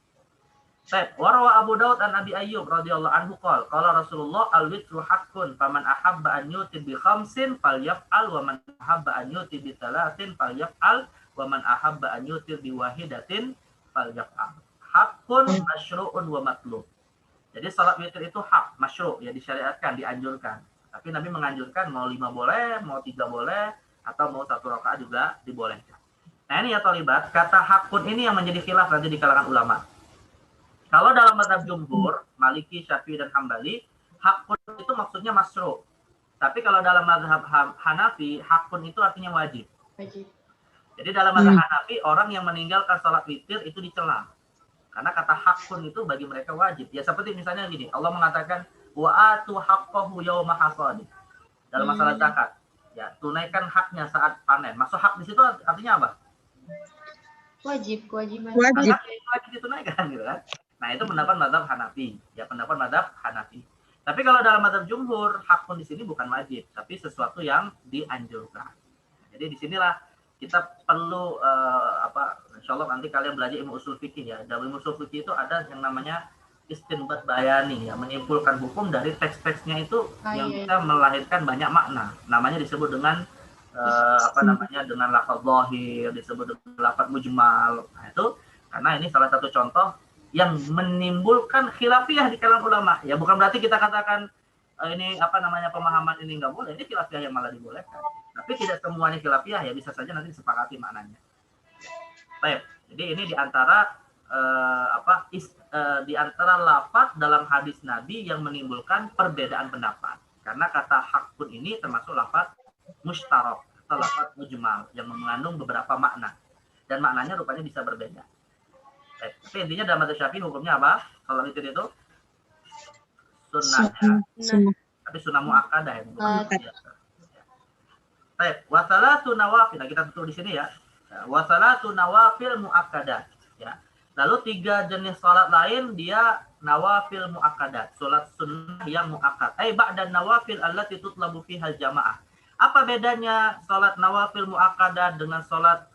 Baik, warawa Abu Daud an Abi Ayyub radhiyallahu anhu qala Rasulullah al-witru haqqun faman ahabba an yutir bi khamsin falyaf'al wa man ahabba an yutir bi thalathin falyaf'al wa man ahabba an yutir bi wahidatin falyaf'al. Haqqun masyru'un wa matlub. Jadi salat witir itu hak, masyru', ya disyariatkan, dianjurkan. Tapi Nabi menganjurkan mau 5 boleh, mau 3 boleh, atau mau 1 rakaat juga dibolehkan. Nah ini ya Tholibat, kata hakun ini yang menjadi khilaf nanti di kalangan ulama. Kalau dalam mazhab jumhur, Maliki, Syafi'i, dan Hambali, hakun itu maksudnya masyru'. Tapi kalau dalam mazhab Hanafi, hakun itu artinya wajib. Jadi dalam mazhab Hanafi, orang yang meninggalkan salat witir itu dicela. Karena kata hakun itu bagi mereka wajib. Ya seperti misalnya gini, Allah mengatakan wa atu haqqahu yauma hasadi. Dalam masalah zakat, ya tunaikan haknya saat panen. Maksud hak di situ artinya apa? Kewajiban. Wajib ditunaikan gitu kan. Nah, itu pendapat mazhab Hanafi. Ya, pendapat mazhab Hanafi. Tapi kalau dalam mazhab jumhur, hakun di sini bukan wajib, tapi sesuatu yang dianjurkan. Jadi disinilah kita perlu insya Allah nanti kalian belajar ilmu usul fikih ya. Dalam ilmu usul fikih itu ada yang namanya istinbat bayani ya, menyimpulkan hukum dari teks-teksnya itu yang bisa melahirkan banyak makna. Namanya disebut dengan dengan lafaz zahir, disebut dengan lafaz mujmal. Nah, itu karena ini salah satu contoh yang menimbulkan khilafiyah di kalangan ulama. Ya bukan berarti kita katakan ini pemahaman ini nggak boleh, ini khilafiyah yang malah dibolehkan. Tapi tidak semuanya khilafiyah ya, bisa saja nanti disepakati maknanya. Baik, jadi ini di antara lafaz dalam hadis Nabi yang menimbulkan perbedaan pendapat. Karena kata hakun ini termasuk lafaz mustarak atau lafaz mujmal yang mengandung beberapa makna dan maknanya rupanya bisa berbeda. Baik, tapi intinya dalam mazhab Syafi'i hukumnya apa? Kalau itu sunnah ya. Tapi sunnah muakkadah ya. Baik, wasalatu nawafil. Nah, kita tutup di sini ya. Wasalatu nawafil muakkadah ya. Lalu 3 jenis salat lain dia nawafil muakkadat, salat sunnah yang muakkad. Ba'da nawafil allati tutlabu fiha jamaah. Apa bedanya salat nawafil muakkadat dengan salat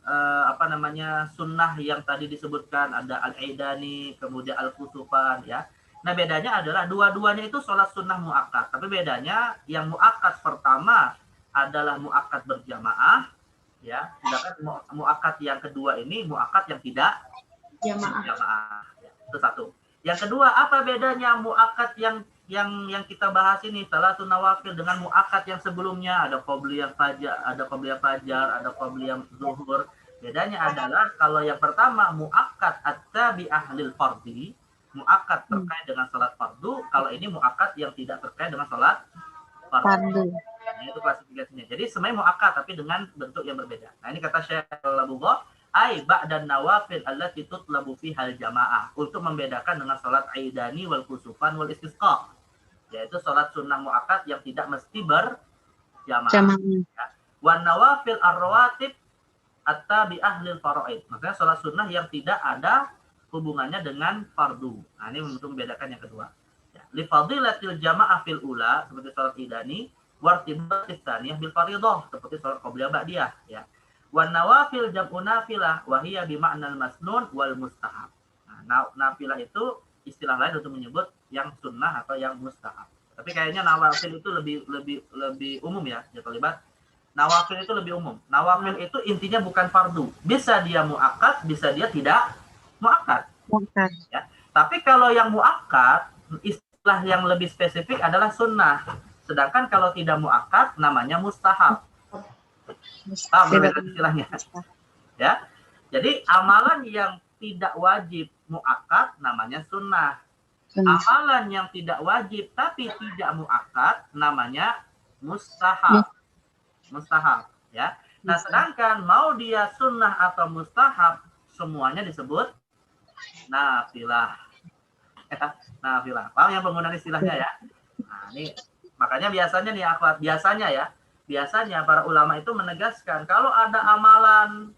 sunnah yang tadi disebutkan, ada al-aidani, kemudian al-kusufan ya. Nah, bedanya adalah dua-duanya itu salat sunnah muakkad. Tapi bedanya yang muakkad pertama adalah muakkad berjamaah ya, sedangkan muakkad yang kedua ini muakkad yang tidak jamaah. Ya, itu satu. Yang kedua, apa bedanya muakkad yang kita bahas ini salatun nawafil dengan muakkad yang sebelumnya? Ada qabliyah fajar, ada qabliyah zuhur. Bedanya adalah kalau yang pertama muakkad at-tabi ahlil fardhi, muakkad terkait dengan salat fardu. Kalau ini muakkad yang tidak terkait dengan salat fardu. Nah, itu klasifikasinya. Jadi semuanya muakkad tapi dengan bentuk yang berbeda. Nah, ini kata Syekh Al-Bugha, ba'dan nawafil allati tutlabu fiha al-jamaah, untuk membedakan dengan salat aidani wal kusufan wal istisqa, yaitu salat sunnah muakkad yang tidak mesti jamaah. Jamaah. Wan nawafil ar-rawatib atta bi ahlil faraid. Maksudnya sholat sunnah yang tidak ada hubungannya dengan fardu. Nah, ini untuk membedakan yang kedua. Ya. Li fadilatil jamaah fil ula seperti sholat idani, wartibatis tsaniyah bil fardhah seperti sholat qabliyah ba'diyah, ya. Wan nawafil jam'u nafilah wa hiya bi ma'nal masnun wal mustahab. Nah, nafilah itu istilah lain untuk menyebut yang sunnah atau yang mustahab. Tapi kayaknya nawafil itu lebih umum ya, ya terlibat. Nawafil itu lebih umum. Nawafil itu intinya bukan fardu. Bisa dia muakkad, bisa dia tidak muakkad. Ya. Tapi kalau yang muakkad, istilah yang lebih spesifik adalah sunnah. Sedangkan kalau tidak muakkad, namanya mustahab. Berbeda istilahnya. Ya. Jadi amalan yang tidak wajib muakkad namanya sunnah. Amalan yang tidak wajib tapi tidak muakkad namanya mustahab. Mustahab, ya. Nah, sedangkan mau dia sunnah atau mustahab, semuanya disebut nafilah. Nafilah. Paham yang penggunaan istilahnya ya? Nah, ini makanya biasanya nih akhwat, biasanya para ulama itu menegaskan kalau ada amalan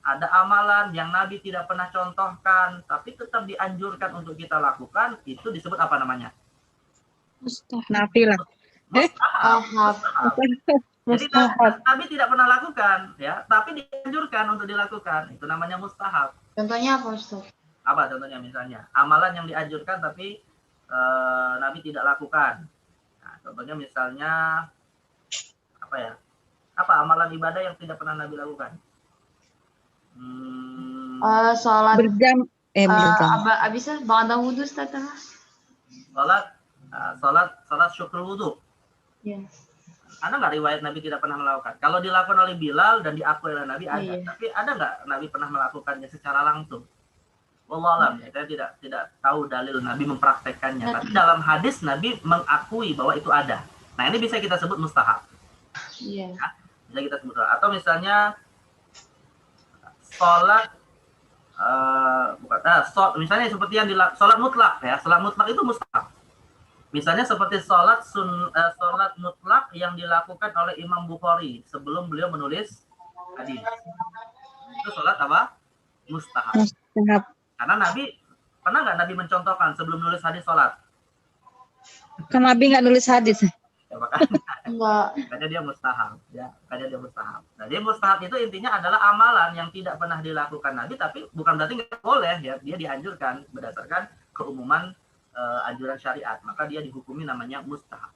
yang Nabi tidak pernah contohkan tapi tetap dianjurkan untuk kita lakukan, itu disebut apa namanya? Nafilah. Mustahab. Jadi Nabi tidak pernah lakukan, ya, tapi dianjurkan untuk dilakukan. Itu namanya mustahab. Contohnya apa, Ustaz? Apa contohnya? Misalnya amalan yang dianjurkan tapi Nabi tidak lakukan. Nah, contohnya misalnya apa ya? Apa amalan ibadah yang tidak pernah Nabi lakukan? Sholat Berjam. Abisnya bangun wudhu, Ustaz. Sholat syukur wudhu. Yes. Ada nggak riwayat Nabi tidak pernah melakukan? Kalau dilakukan oleh Bilal dan diakui oleh Nabi ada. Iya. Tapi ada nggak Nabi pernah melakukannya secara langsung? Wallahualam, ya, saya tidak tahu dalil Nabi mempraktekkannya. Tapi dalam hadis Nabi mengakui bahwa itu ada. Nah, ini bisa kita sebut mustahab. Iya. Ya, bisa kita sebut. Atau misalnya sholat misalnya seperti yang sholat mutlak ya. Sholat mutlak itu mustahab. Misalnya seperti sholat mutlak yang dilakukan oleh Imam Bukhari sebelum beliau menulis hadis. Itu sholat apa? Mustahab. Karena pernah nggak Nabi mencontohkan sebelum nulis hadis sholat? Kan Nabi nggak nulis hadis. Ya, makanya, Enggak. makanya dia mustahab. Ya, makanya dia mustahab. Nah, dia mustahab itu intinya adalah amalan yang tidak pernah dilakukan Nabi, tapi bukan berarti nggak boleh ya. Dia dianjurkan berdasarkan keumuman anjuran syariat, maka dia dihukumi namanya mustahab.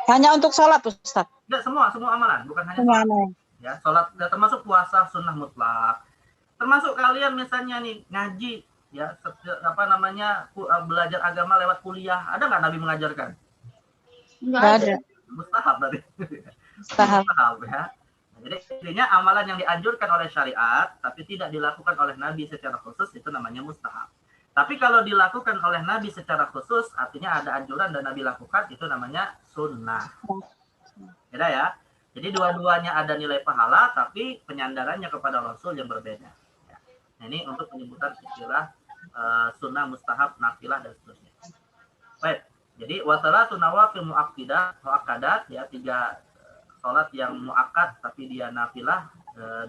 Hanya untuk sholat, Ustaz. Tidak, semua amalan, bukan hanya Semua sholat. Ya, sholat termasuk puasa sunnah mutlak. Termasuk kalian misalnya nih ngaji, ya belajar agama lewat kuliah, ada nggak Nabi mengajarkan? Enggak ada. Mustahab tadi. Mustahab. Mustahab ya. Nah, jadi intinya amalan yang dianjurkan oleh syariat tapi tidak dilakukan oleh Nabi secara khusus itu namanya mustahab. Tapi kalau dilakukan oleh Nabi secara khusus, artinya ada anjuran dan Nabi lakukan, itu namanya sunnah. Beda ya. Jadi dua-duanya ada nilai pahala, tapi penyandarannya kepada Rasul yang berbeda. Ya. Nah, ini untuk penyebutan istilah sunnah, mustahab, nafilah, dan seterusnya. Baik. Jadi wasalatu nawafil muakkadat, ya, 3 sholat yang muakkad tapi dia nafilah,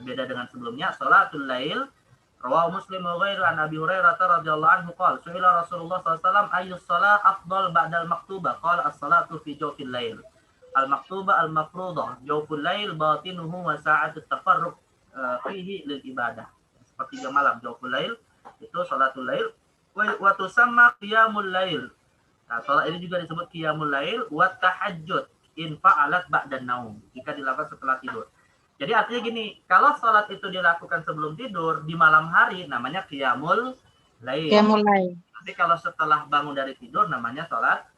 beda dengan sebelumnya. Sholatul lail. Rawahu Muslim wa ghairu an Abi Hurairah radhiyallahu anhu qala su'ila Rasulullah sallallahu alaihi wasallam ayyus shalah afdal ba'da al-maktubah qala as-salatu fi jawfil lail al-maktubah al-mafruḍah jawful lail batinuhu wa sa'atut tafarruq fihi lil ibadah. Sepertiga malam jawful lail itu salatul lail wa tusamma qiyamul lail. Nah, salat ini juga disebut qiyamul lail wa tahajjud in fa'alat ba'da naum, jika dilakukan setelah tidur. Jadi artinya gini, kalau sholat itu dilakukan sebelum tidur, di malam hari namanya qiyamul lail. Qiyamul lail. Tapi kalau setelah bangun dari tidur namanya sholat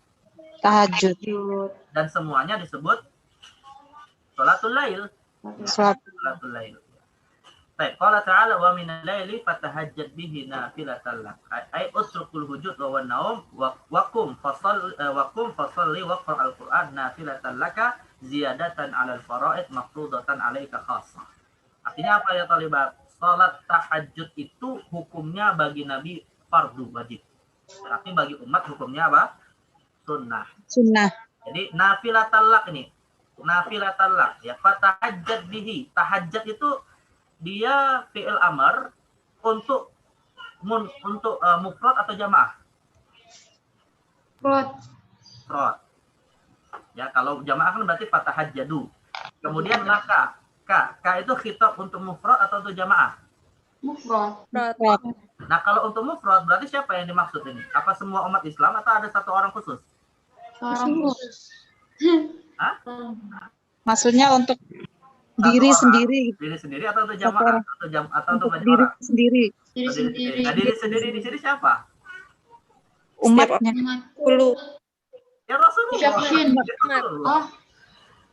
Tahajud. Dan semuanya disebut sholatul lail. Sholatul lail. Baik, qala ta'ala wa minal laili fatahajjad bihi nafilatan lak. Ai utrukul hujud wa naum wa qum fasalli wa qra'al Qur'an nafilatan laka ziyadatan 'alal fara'id mafrudatan 'alaika khassah. Artinya apa ya talibat? Salat tahajud itu hukumnya bagi Nabi fardu wajib. Tapi bagi umat hukumnya apa? Sunnah. Sunnah. Jadi nafilatan lak ini. nafilatan lak, ya. Fatahajjat bihi. Tahajjat itu dia fi'il amr untuk mufrad atau jamaah? Mufrad. Ya, kalau jamaah kan berarti fatahajjadu. Kemudian laka. Ka itu khitab untuk mufrad atau untuk jamaah? Mufrad. Nah, kalau untuk mufrad berarti siapa yang dimaksud ini? Apa semua umat Islam atau ada satu orang khusus? Orang khusus. Hah? Maksudnya untuk Satu diri orang. sendiri. Diri sendiri atau untuk jamaah atau untuk banyak diri orang? sendiri. Diri sendiri. Nah, diri sendiri di sini siapa? Umatnya. Ya Rasulullah. Syafin. Ya Rasulullah. Oh,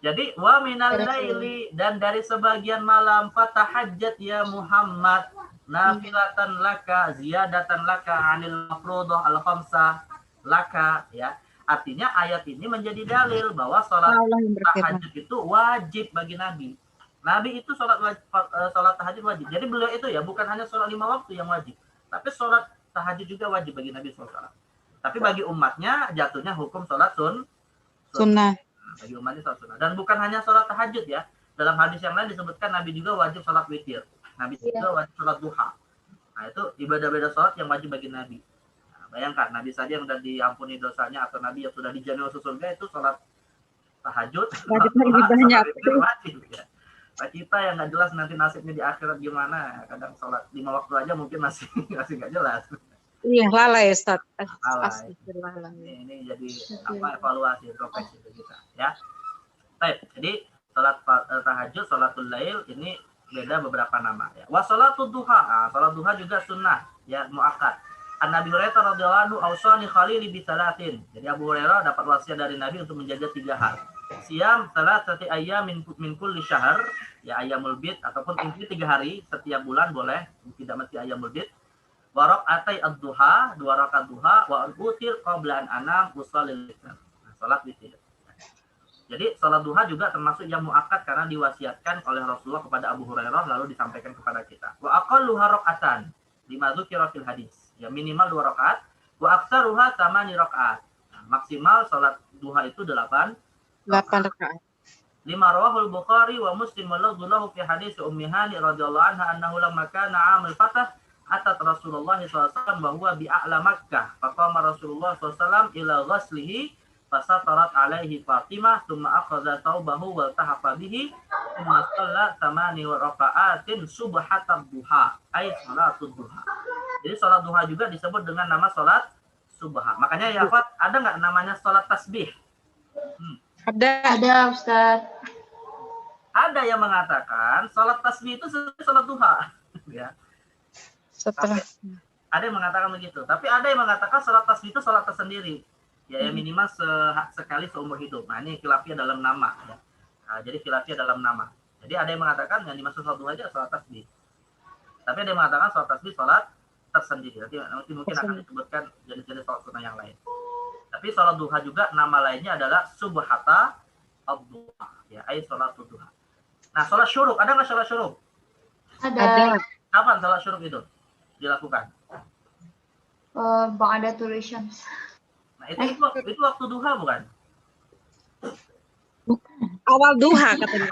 Jadi wa minal laili, dan dari sebagian malam fatahajjat ya Muhammad nafilatan laka ziyadatan laka anil mafruḍah al khamsah laka, ya. Artinya ayat ini menjadi dalil bahwa sholat Allah yang berfirman. tahajud itu wajib bagi Nabi. Nabi itu sholat tahajud wajib. Jadi beliau itu ya bukan hanya sholat 5 waktu yang wajib, tapi sholat tahajud juga wajib bagi Nabi SAW. Tapi bagi umatnya jatuhnya hukum sholat Sunnah. bagi umatnya sholat sunnah. Dan bukan hanya sholat tahajud ya. Dalam hadis yang lain disebutkan Nabi juga wajib sholat witir. Nabi juga wajib sholat duha. Nah itu ibadah-ibadah sholat yang wajib bagi Nabi. Nah, bayangkan Nabi saja yang sudah diampuni dosanya atau Nabi yang sudah dijamin masuk surga itu sholat tahajud. Wajib lebih banyak. Wajib ya. Nah, kita yang nggak jelas nanti nasibnya di akhirat gimana. Kadang sholat 5 waktu aja mungkin masih nggak jelas. Iya, lalai Ustaz. Lalai. Ini jadi apa evaluasi introspeksi kita ya. Baik, jadi salat tahajud, salatul lail ini beda beberapa nama ya. Wa salatul duha. Nah, salat duha juga sunnah ya, muakkad. An Nabi Hurairah radhiyallahu anhu ausani khalili bi salatin. Jadi Abu Hurairah dapat wasiat dari Nabi untuk menjaga 3 hal. Siam salatati ayyamin min kulli syahr, ya ayyamul bid ataupun inti 3 hari setiap bulan boleh, tidak mesti ayyamul bid. Wa rak'atai ad-duha, 2 rakaat duha, wa utir qabla an anam usallil witir. Nah, salat witir. Jadi salat duha juga termasuk yang muakkad karena diwasiatkan oleh Rasulullah kepada Abu Hurairah lalu disampaikan kepada kita. Wa aqalluha rak'atan, lima dzukira fil hadis. Ya minimal 2 rakaat, wa aktsaruha 8 rakaat. Nah, maksimal salat duha itu 8 rakaat. Lima rawahul Bukhari wa Muslim wa lahu fi hadis Ummi Hani radhiyallahu anha annahu lamma kana 'amul fath atat Rasulullah SAW bahwa bi'a'la Makkah. Faqama Rasulullah SAW ila ghaslihi fasatarat alaihi Fatimah thumma akhadha thawbahu wa tahafa bihi thumma shalla 8 raka'atin subhatad duha ay salatud duha. Jadi salat duha juga disebut dengan nama salat subha. Makanya ya Fat, ada nggak namanya salat tasbih? ada Ustaz. Ada yang mengatakan salat tasbih itu sebenarnya salat duha ya. Setelah Ada yang mengatakan begitu, tapi ada yang mengatakan salat tasbih itu salat tersendiri, ya yang minimal sekali seumur hidup. Nah ini khilafiyah dalam nama, ya. Nah, jadi khilafiyah dalam nama. Jadi ada yang mengatakan yang dimaksud salat duha aja salat tasbih, tapi ada yang mengatakan salat tasbih salat tersendiri. Nanti mungkin akan disebutkan jenis-jenis salat sunnah yang lain. Tapi salat duha juga nama lainnya adalah subhata ad-duha, ya, ay salatul duha. Nah salat syuruk, ada nggak salat syuruk? Ada. Kapan salat syuruk itu dilakukan? Ba'da tulisan. Nah, itu waktu duha bukan? awal duha katanya.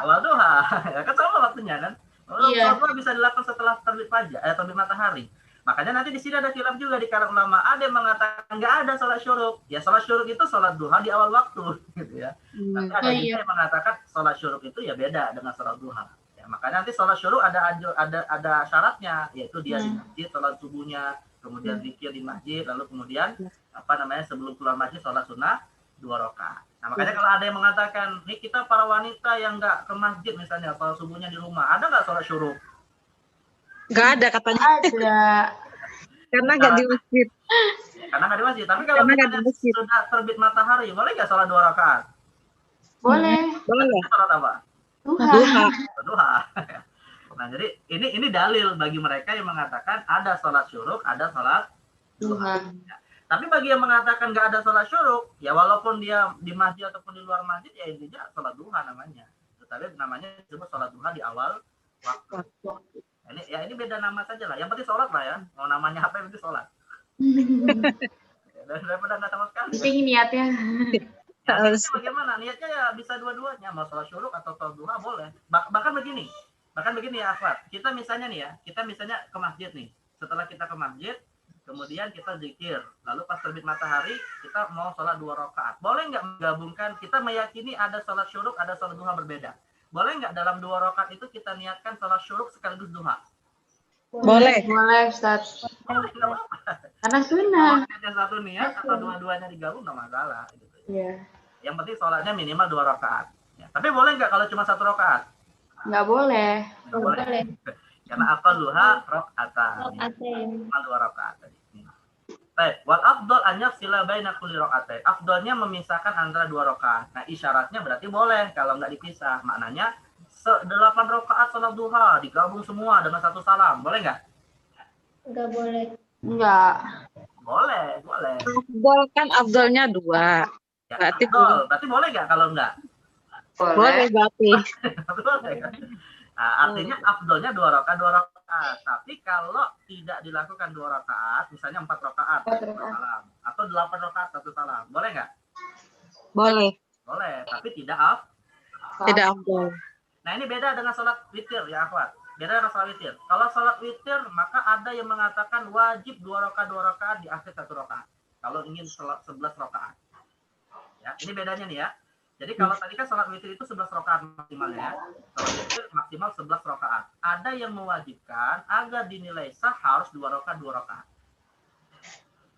Awal duha. Ya kan sama waktunya kan? Iya. Duha bisa dilakukan setelah terbit fajar, terbit matahari. Makanya nanti di sini ada khilaf juga di kalangan ulama. Ada yang mengatakan nggak ada salat syuruk. Ya salat syuruk itu salat duha di awal waktu, gitu ya. Tapi ada juga yang mengatakan salat syuruk itu ya beda dengan salat duha. Makanya nanti sholat syuruk ada syaratnya, yaitu dia di masjid sholat subuhnya, kemudian zikir di masjid, lalu kemudian sebelum keluar masjid sholat sunnah 2 rakaat. Nah makanya kalau ada yang mengatakan, nih kita para wanita yang nggak ke masjid misalnya sholat subuhnya di rumah, ada nggak sholat syuruk? Nggak ada katanya. Ada. Karena nggak di masjid. Karena nggak di masjid. Tapi kalau misalnya sudah terbit matahari, boleh nggak sholat 2 rakaat? Boleh. Boleh. Sholat apa? Duha. Nah, jadi ini dalil bagi mereka yang mengatakan ada sholat syuruk, ada sholat duha. Ya. Tapi bagi yang mengatakan nggak ada sholat syuruk, ya walaupun dia di masjid ataupun di luar masjid, ya intinya sholat duha namanya. Tetapi namanya disebut sholat duha di awal waktu. Ini beda nama saja lah. Yang penting sholat lah ya. Mau namanya apa yang penting sholat. Daripada nggak sama sekali. Penting niatnya. Ya, niatnya bagaimana? Niatnya ya bisa dua-duanya, mau sholat syuruk atau sholat duha boleh. Bahkan begini ya akhwat. Kita misalnya nih ya, kita misalnya ke masjid nih. Setelah kita ke masjid, kemudian kita zikir. Lalu pas terbit matahari, kita mau sholat 2 rakaat. Boleh nggak menggabungkan? Kita meyakini ada sholat syuruk, ada sholat duha berbeda. Boleh nggak dalam 2 rakaat itu kita niatkan sholat syuruk sekaligus duha? Boleh. Boleh, Ustaz. Boleh, nggak apa-apa. Karena sunnah. Yang satu niat atau dua-duanya digabung nggak masalah. Gitu. Iya. Yang penting sholatnya minimal 2 rakaat. Ya. Tapi boleh nggak kalau cuma 1 rakaat? Nggak boleh. Nggak boleh. Karena apa duha rakaatan. Minimal 2 rakaat tadi. Baik, wal afdal an yafsila baina kulli rakaatain. Afdalnya memisahkan antara 2 rakaat. Nah, isyaratnya berarti boleh kalau nggak dipisah. Maknanya 8 rakaat sholat duha digabung semua dengan 1 salam. Boleh nggak? Enggak boleh. Enggak. Boleh. Afdol kan afdolnya 2. Ya, Berarti berarti boleh nggak kalau nggak? Boleh berarti. Boleh kan? Nah, artinya afdolnya 2 rakaat, 2 rakaat. Tapi kalau tidak dilakukan 2 rakaat, misalnya 4 rakaat, 1 salam, atau 8 rakaat, 1 salam, boleh nggak? Boleh. Boleh, tapi tidak Tidak afdol. Nah, ini beda dengan sholat witir ya akhwat. Beda dengan sholat witir. Kalau sholat witir, maka ada yang mengatakan wajib 2 rakaat di akhir 1 rakaat. Kalau ingin sholat 11 rakaat. Ya, ini bedanya nih ya. Jadi kalau tadi kan sholat witir itu 11 rakaat maksimal ya. Sholat witir maksimal 11 rakaat. Ada yang mewajibkan agar dinilai sah harus 2 rakaat, 2 rakaat.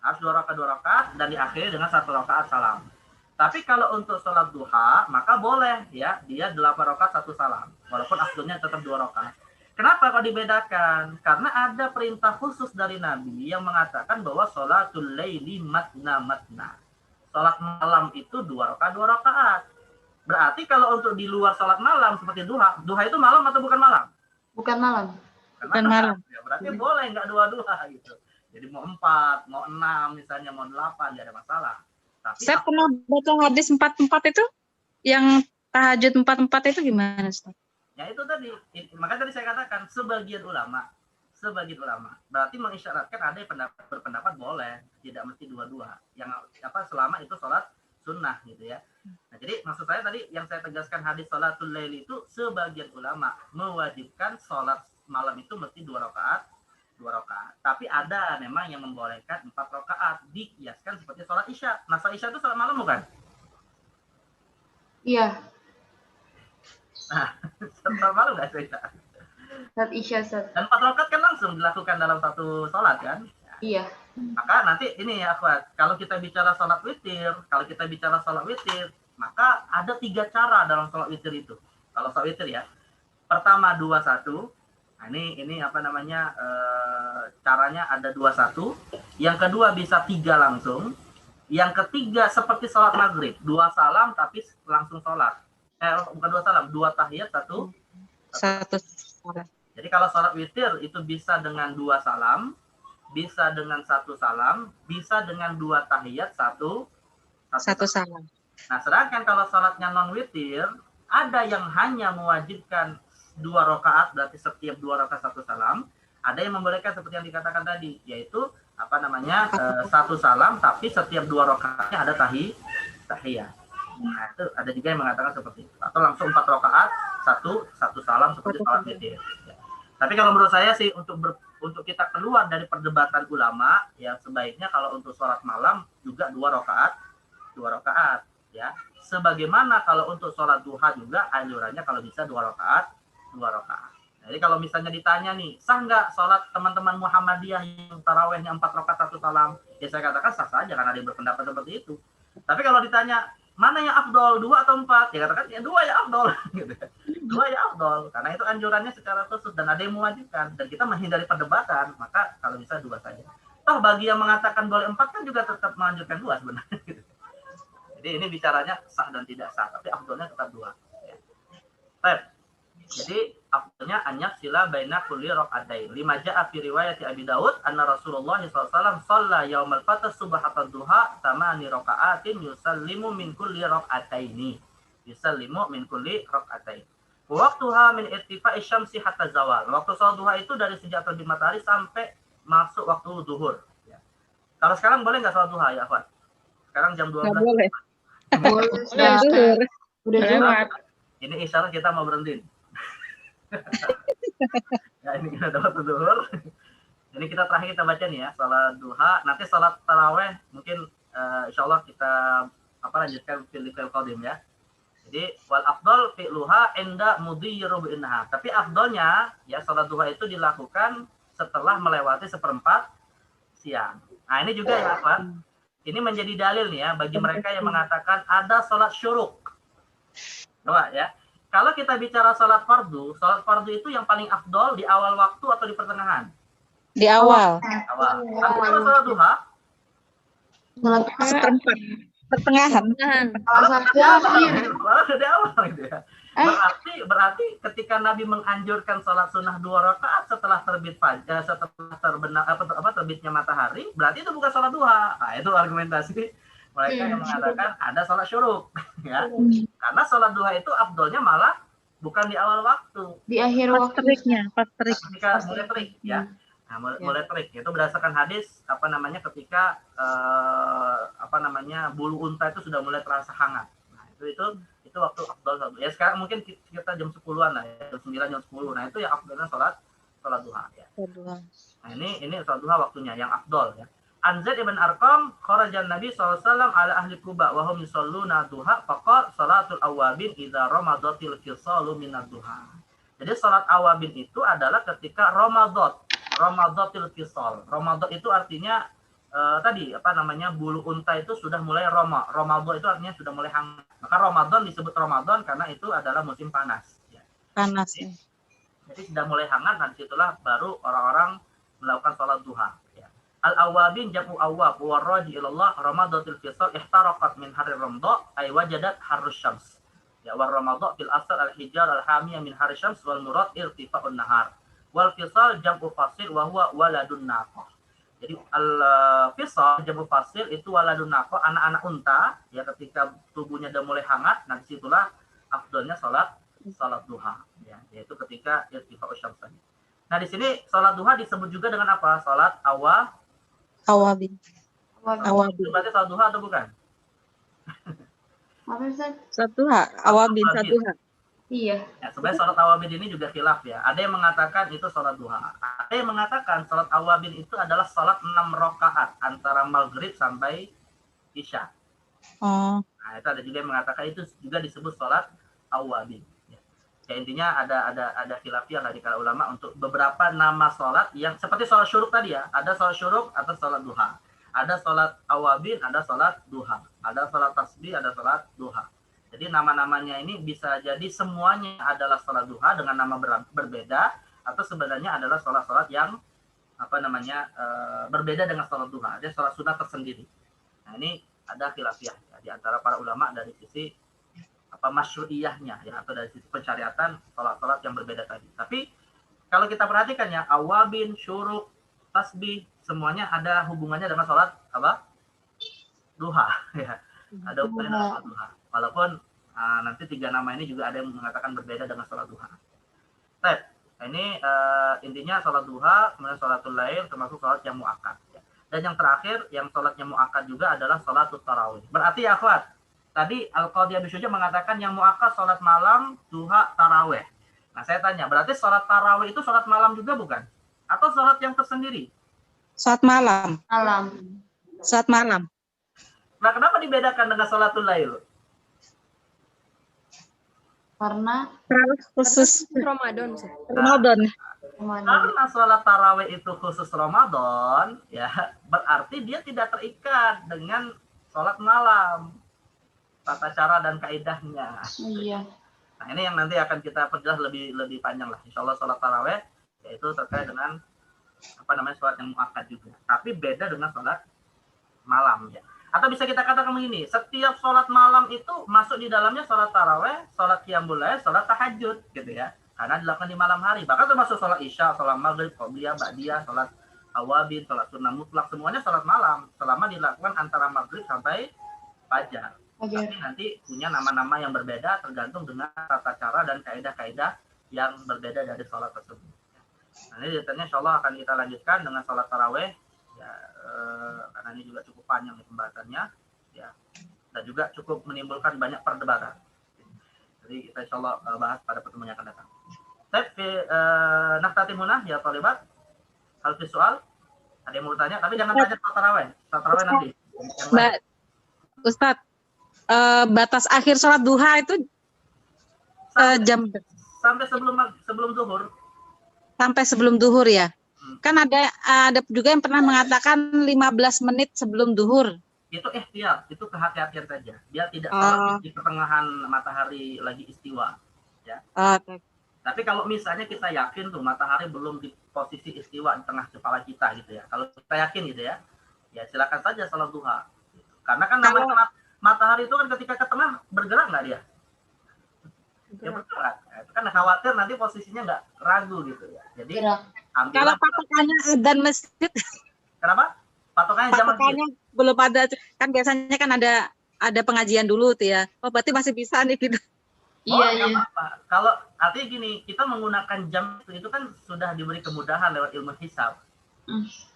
Harus 2 rakaat, 2 rakaat dan diakhiri dengan 1 rakaat salam. Tapi kalau untuk sholat duha, maka boleh ya, dia 8 rakaat 1 salam. Walaupun afdolnya tetap 2 rakaat. Kenapa kok dibedakan? Karena ada perintah khusus dari Nabi yang mengatakan bahwa sholatul laili matna. Sholat malam itu 2 rakaat, 2 rakaat. Berarti kalau untuk di luar sholat malam seperti duha itu malam atau bukan malam? Bukan malam. Bukan malam. Ya, berarti boleh nggak dua-dua gitu. Jadi mau 4, mau 6 misalnya, mau 8, tidak ada masalah. Tapi Saya pernah baca hadis 44 itu, yang tahajud 44 itu gimana, Ustaz? ya itu tadi, makanya tadi saya katakan sebagian ulama berarti mengisyaratkan ada yang berpendapat boleh, tidak mesti dua-dua. Yang selama itu sholat sunnah gitu ya. Nah, jadi maksud saya tadi yang saya tegaskan hadis sholatul lail itu sebagian ulama mewajibkan sholat malam itu mesti 2 rakaat. Tapi ada memang yang membolehkan 4 rakaat, dikiaskan seperti sholat isya. Nah, sholat isya itu sholat malam bukan? Iya. Nah, sholat malam nggak isya? Saat isya, Ustaz. Dan 4 rakaat kan langsung dilakukan dalam satu sholat kan? Iya. Maka nanti ini ya akhwat, kalau kita bicara sholat witir, maka ada 3 cara dalam sholat witir itu. Kalau sholat witir ya, pertama 2-1. Nah, ini caranya ada 2-1. Yang kedua bisa 3 langsung. Yang ketiga seperti sholat maghrib, 2 salam tapi langsung sholat. Bukan 2 salam, 2 tahiyat, 1 salam. Jadi kalau sholat witir itu bisa dengan 2 salam, bisa dengan 1 salam, bisa dengan 2 tahiyat, 1 salam. Nah, sedangkan kalau sholatnya non witir, ada yang hanya mewajibkan 2 rakaat, berarti setiap 2 rakaat 1 salam. Ada yang membolehkan seperti yang dikatakan tadi, yaitu 1 salam, tapi setiap 2 rakaatnya ada tahiyat. Nah, itu ada juga yang mengatakan seperti itu. Atau langsung 4 rakaat, 1 salam seperti sholat witir. Ya. Tapi kalau menurut saya sih untuk kita keluar dari perdebatan ulama, ya sebaiknya kalau untuk sholat malam juga 2 rakaat, ya. Sebagaimana kalau untuk sholat duha juga anjurannya kalau bisa 2 rakaat. Jadi kalau misalnya ditanya nih, sah nggak sholat teman-teman Muhammadiyah yang tarawehnya 4 rakaat 1 salam? Ya saya katakan sah saja karena ada yang berpendapat seperti itu. Tapi kalau ditanya mana yang afdol, 2 atau 4? Ya katakan ya 2 ya afdol. 2 ya afdol. Karena itu anjurannya secara khusus dan ada yang mewajibkan. Dan kita menghindari perdebatan, maka kalau bisa 2 saja. Toh bagi yang mengatakan boleh 4 kan juga tetap menganjurkan 2 sebenarnya. Jadi ini bicaranya sah dan tidak sah, tapi afdolnya tetap 2. Ya. Baik. Jadi afdolnya anyak sila baina kulli rakaatain. Lima ja'a fi riwayat Abi Daud anna Rasulullah SAW shalla yaumal fath subhata duha 8 rakaatin yusallimu min kulli rakaataini. Waktuha min irtifa'i syamsi hatta zawal. Waktu salat duha itu dari sejak terbit matahari sampai masuk waktu zuhur. Ya. Kalau sekarang boleh nggak salat duha ya, Afwan? Sekarang jam 12. Nggak boleh. Boleh, Udah Ustaz. zuhur. Udah zuhur. Lewat. Ini isyarat kita mau berhenti. Ya, ini kita dapat zuhur. Ini kita terakhir kita baca nih ya, salat duha. Nanti salat taraweh mungkin insya Allah kita lanjutkan fil qadim ya. Jadi wal afdal fi'luha inda mudhiru bi'innaha. Tapi afdalnya ya salat duha itu dilakukan setelah melewati seperempat siang. Nah, ini juga ya, Pak. Ini menjadi dalil nih ya bagi mereka yang mengatakan ada salat syuruk. Coba ya. Kalau kita bicara salat fardu itu yang paling afdal di awal waktu atau di pertengahan? Di awal. Awal. Tapi kalau salat duha Seperempat. Pertengahan. Salah satu akhir. dari awal gitu ya. Berarti ketika Nabi menganjurkan sholat sunnah 2 rakaat setelah terbit fajar, setelah terbitnya matahari, berarti itu bukan sholat duha. Nah, itu argumentasi mereka yang mengatakan ada sholat syuruk, ya. Karena sholat duha itu afdolnya malah bukan di awal waktu, Di akhir Pas waktu. teriknya, pas terik. ketika mulai terik, ya. Nah, mulai terik itu berdasarkan hadis ketika bulu unta itu sudah mulai terasa hangat. Nah, itu waktu afdal. Ya sekarang mungkin kita jam 10-an lah ya, jam 9 jam 10. Nah, itu yang afdalnya sholat duha ya. Nah, ini sholat duha waktunya yang afdal ya. An Zaid ibn Arqam kharajan Nabi SAW ala ahli Quba wa hum yusalluna duha faqala salatul awabin idza ramadatil fisalu minad duha. Jadi salat awabin itu adalah ketika Ramadatil fisal. Ramadan itu artinya bulu unta itu sudah mulai Ramadan itu artinya sudah mulai hangat. Maka Ramadan disebut Ramadan karena itu adalah musim panas. Ya. Panas. Ya. Jadi sudah mulai hangat, dan disitulah baru orang-orang melakukan sholat duha. Ya. Al-awabin jam'u awwab wa raji ilallah Ramadatil fisal ihtaraqat min hari ramda ay wajadat harus syams. Ya, war Ramadan fil asr al-hijar al-hamiyah min hari syams wal murad irtifa'un nahar. Wal fisal jam'u fasil wa huwa waladun naqah. Jadi al fisal jam'u fasil itu waladun naqah, anak-anak unta ya, ketika tubuhnya sudah mulai hangat. Nah, disitulah afdalnya salat duha ya, yaitu ketika irtifa'u syams. Nah, di sini salat duha disebut juga dengan apa? Salat Awabin. Itu berarti salat duha atau bukan? Apa Ustaz? Satuha. Awabin satuha. Iya. Ya, sebenarnya sholat awabin ini juga khilaf ya. Ada yang mengatakan itu sholat duha. Ada yang mengatakan sholat awabin itu adalah sholat 6 rakaat antara maghrib sampai isya. Oh. Nah, itu ada juga yang mengatakan itu juga disebut sholat awabin. Ya, intinya ada khilafiyah lah di kalangan ulama untuk beberapa nama sholat yang seperti sholat syuruk tadi ya. Ada sholat syuruk atau sholat duha. Ada sholat awabin, ada sholat duha. Ada sholat tasbih, ada sholat duha. Jadi nama-namanya ini bisa jadi semuanya adalah sholat duha dengan nama berbeda, atau sebenarnya adalah sholat-sholat yang berbeda dengan sholat duha. Ada sholat sunnah tersendiri. Nah, ini ada khilafiyah ya, di antara para ulama dari sisi masyru'iyahnya ya, atau dari sisi pensyariatan sholat-sholat yang berbeda tadi. Tapi kalau kita perhatikan ya, awabin, syuruk, tasbih, semuanya ada hubungannya dengan sholat duha ya. Ada hubungannya dengan sholat duha. Walaupun nanti 3 nama ini juga ada yang mengatakan berbeda dengan sholat duha. Ini intinya sholat duha, kemudian sholatul lail, termasuk sholat yang mu'akkad. Ya. Dan yang terakhir, yang sholatnya mu'akkad juga adalah sholatul tarawih. Berarti ya akhwat, tadi Al-Qadhi Abi Syuja mengatakan yang mu'akkad sholat malam, duha, tarawih. Nah, saya tanya, berarti sholat tarawih itu sholat malam juga bukan? Atau sholat yang tersendiri? Sholat malam. Sholat malam. Nah, kenapa dibedakan dengan sholatul lail? Karena Khusus Ramadan. Ramadan. Karena sholat tarawih itu khusus Ramadan, ya berarti dia tidak terikat dengan sholat malam, tata cara dan kaidahnya. iya. Nah, ini yang nanti akan kita perjelas lebih panjang lah. Insya Allah sholat tarawih yaitu terkait dengan sholat yang muakkad juga. Tapi beda dengan sholat malam ya. Atau bisa kita katakan begini, setiap sholat malam itu masuk di dalamnya sholat tarawih, sholat qiyamul lail, sholat tahajud gitu ya. Karena dilakukan di malam hari. Bahkan termasuk sholat isya, sholat maghrib, qobliyah, ba'diyah, sholat awabin, sholat sunnah mutlak, semuanya sholat malam. Selama dilakukan antara maghrib sampai fajar. Tapi nanti punya nama-nama yang berbeda tergantung dengan tata cara dan kaidah-kaidah yang berbeda dari sholat tersebut. Nah, ini detailnya insya Allah akan kita lanjutkan dengan sholat tarawih. Ya, karena ini juga cukup panjang pembahasannya ya, dan juga cukup menimbulkan banyak perdebatan. Jadi kita insya Allah bahas pada pertemuan yang akan datang. Naftatimuna ya talibat. Hal visual. Ada yang mau tanya, tapi jangan tanya soal tarawih. Soal tarawih nanti. Mbak Ustadz, batas akhir sholat duha itu jam Sampai sebelum zuhur. sampai sebelum duhur ya. Kan ada juga yang pernah mengatakan 15 menit sebelum duhur. Itu ikhtiar, itu kehati-hatian saja. Dia tidak salat di pertengahan matahari lagi istiwa. Ya. Tapi kalau misalnya kita yakin tuh matahari belum di posisi istiwa di tengah kepala kita gitu ya. Kalau kita yakin gitu ya, ya silakan saja salat duha. Karena kan namanya matahari itu kan ketika ke tengah bergerak nggak dia? Ya bergerak. Nah, itu kan khawatir nanti posisinya nggak ragu gitu ya. Jadi kalau patokannya adzan masjid, kenapa? Patokannya belum ada, kan biasanya kan ada pengajian dulu tuh ya. Oh berarti masih bisa nih gitu. Iya. Apa. Kalau artinya gini, kita menggunakan jam itu kan sudah diberi kemudahan lewat ilmu hisab.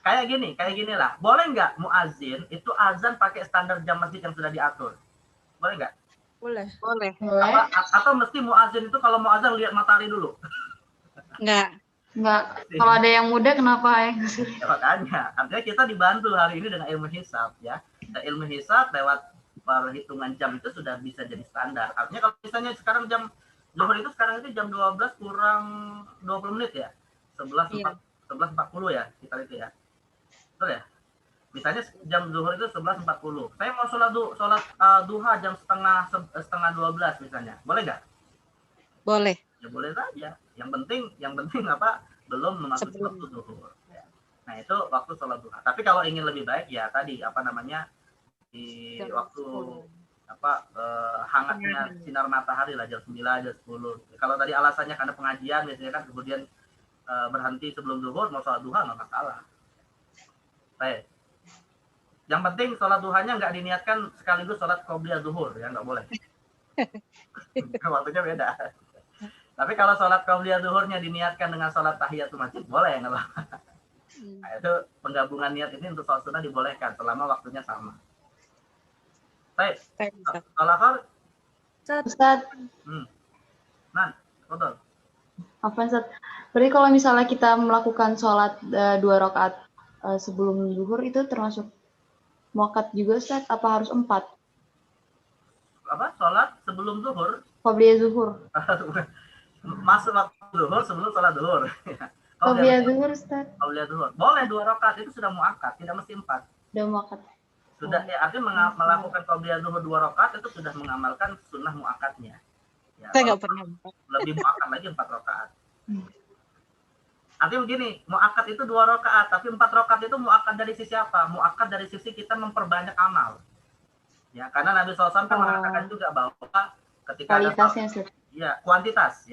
Kayak gini lah. Boleh nggak muazin itu azan pakai standar jam masjid yang sudah diatur? Boleh nggak? Boleh. Atau mesti muazin itu kalau mau azan lihat matahari dulu? Enggak. Kalau ada yang muda kenapa ya? Ya makanya, artinya kita dibantu hari ini dengan ilmu hisab ya. Dan ilmu hisab lewat perhitungan jam itu sudah bisa jadi standar. Artinya kalau misalnya sekarang jam zuhur itu sekarang itu jam 12 kurang 20 menit ya. 11.40 ya, kita itu ya. Betul ya? Misalnya jam zuhur itu 11.40. Saya mau sholat duha jam setengah 12 misalnya. Boleh nggak? Boleh. Ya boleh saja. Yang penting apa? Belum memasuki waktu zuhur. Ya. Nah itu waktu sholat duha. Tapi kalau ingin lebih baik ya tadi apa namanya di waktu hangatnya sinar matahari lah jam 9, jam 10. Kalau tadi alasannya karena pengajian biasanya kan kemudian berhenti sebelum zuhur mau sholat duha nggak masalah. Baik. Yang penting sholat duhanya nggak diniatkan sekaligus sholat qobliyah zuhur ya nggak boleh. Waktunya beda. Tapi kalau sholat qobliyah zuhurnya diniatkan dengan sholat tahiyatul masjid boleh nggak apa-apa. Nah, itu penggabungan niat ini untuk sholat sunnah dibolehkan selama waktunya sama. Baik. Al-akhir. Ustaz. Nah, betul. Apa Ustaz? Berarti kalau misalnya kita melakukan sholat 2 rakaat sebelum zuhur itu termasuk muakkad juga Ustaz? Apa harus 4? Apa? Sholat sebelum zuhur? Qobliyah zuhur. Masuk waktu zuhur sebelum sholat zuhur. Qobliyah zuhur Ustaz. Qobliyah zuhur. Boleh 2 rakaat itu sudah muakkad, tidak mesti 4. Udah muakkad. Sudah ya, artinya melakukan qobliyah zuhur 2 rakaat itu sudah mengamalkan sunnah muakkadnya. Ya, Saya nggak pernah. Lebih muakkad lagi 4 rakaat. Artinya begini, muakkad itu 2 rakaat, tapi 4 rakaat itu muakkad dari sisi apa? Muakkad dari sisi kita memperbanyak amal. Ya, karena Nabi SAW kan mengatakan juga bahwa ketika kualitasnya kuantitas.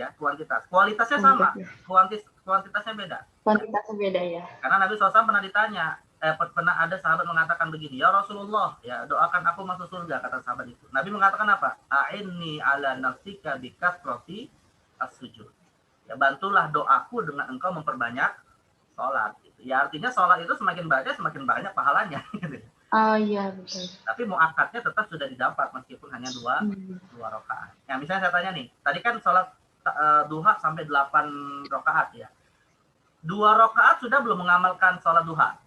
Kualitasnya sama, kuantitasnya beda. Kuantitasnya beda ya. Karena Nabi SAW pernah ditanya, pernah ada sahabat mengatakan begini, ya Rasulullah, ya doakan aku masuk surga, kata sahabat itu. Nabi mengatakan apa? A'inni ala nafsika bikasrati as-sujud. Ya bantulah doaku dengan engkau memperbanyak sholat. Gitu. Ya artinya sholat itu semakin banyak pahalanya. Oh iya betul. Tapi muakkadnya tetap sudah didapat meskipun hanya 2 rakaat. Ya misalnya saya tanya nih, tadi kan sholat duha sampai 8 rakaat ya. 2 rakaat sudah belum mengamalkan sholat duha?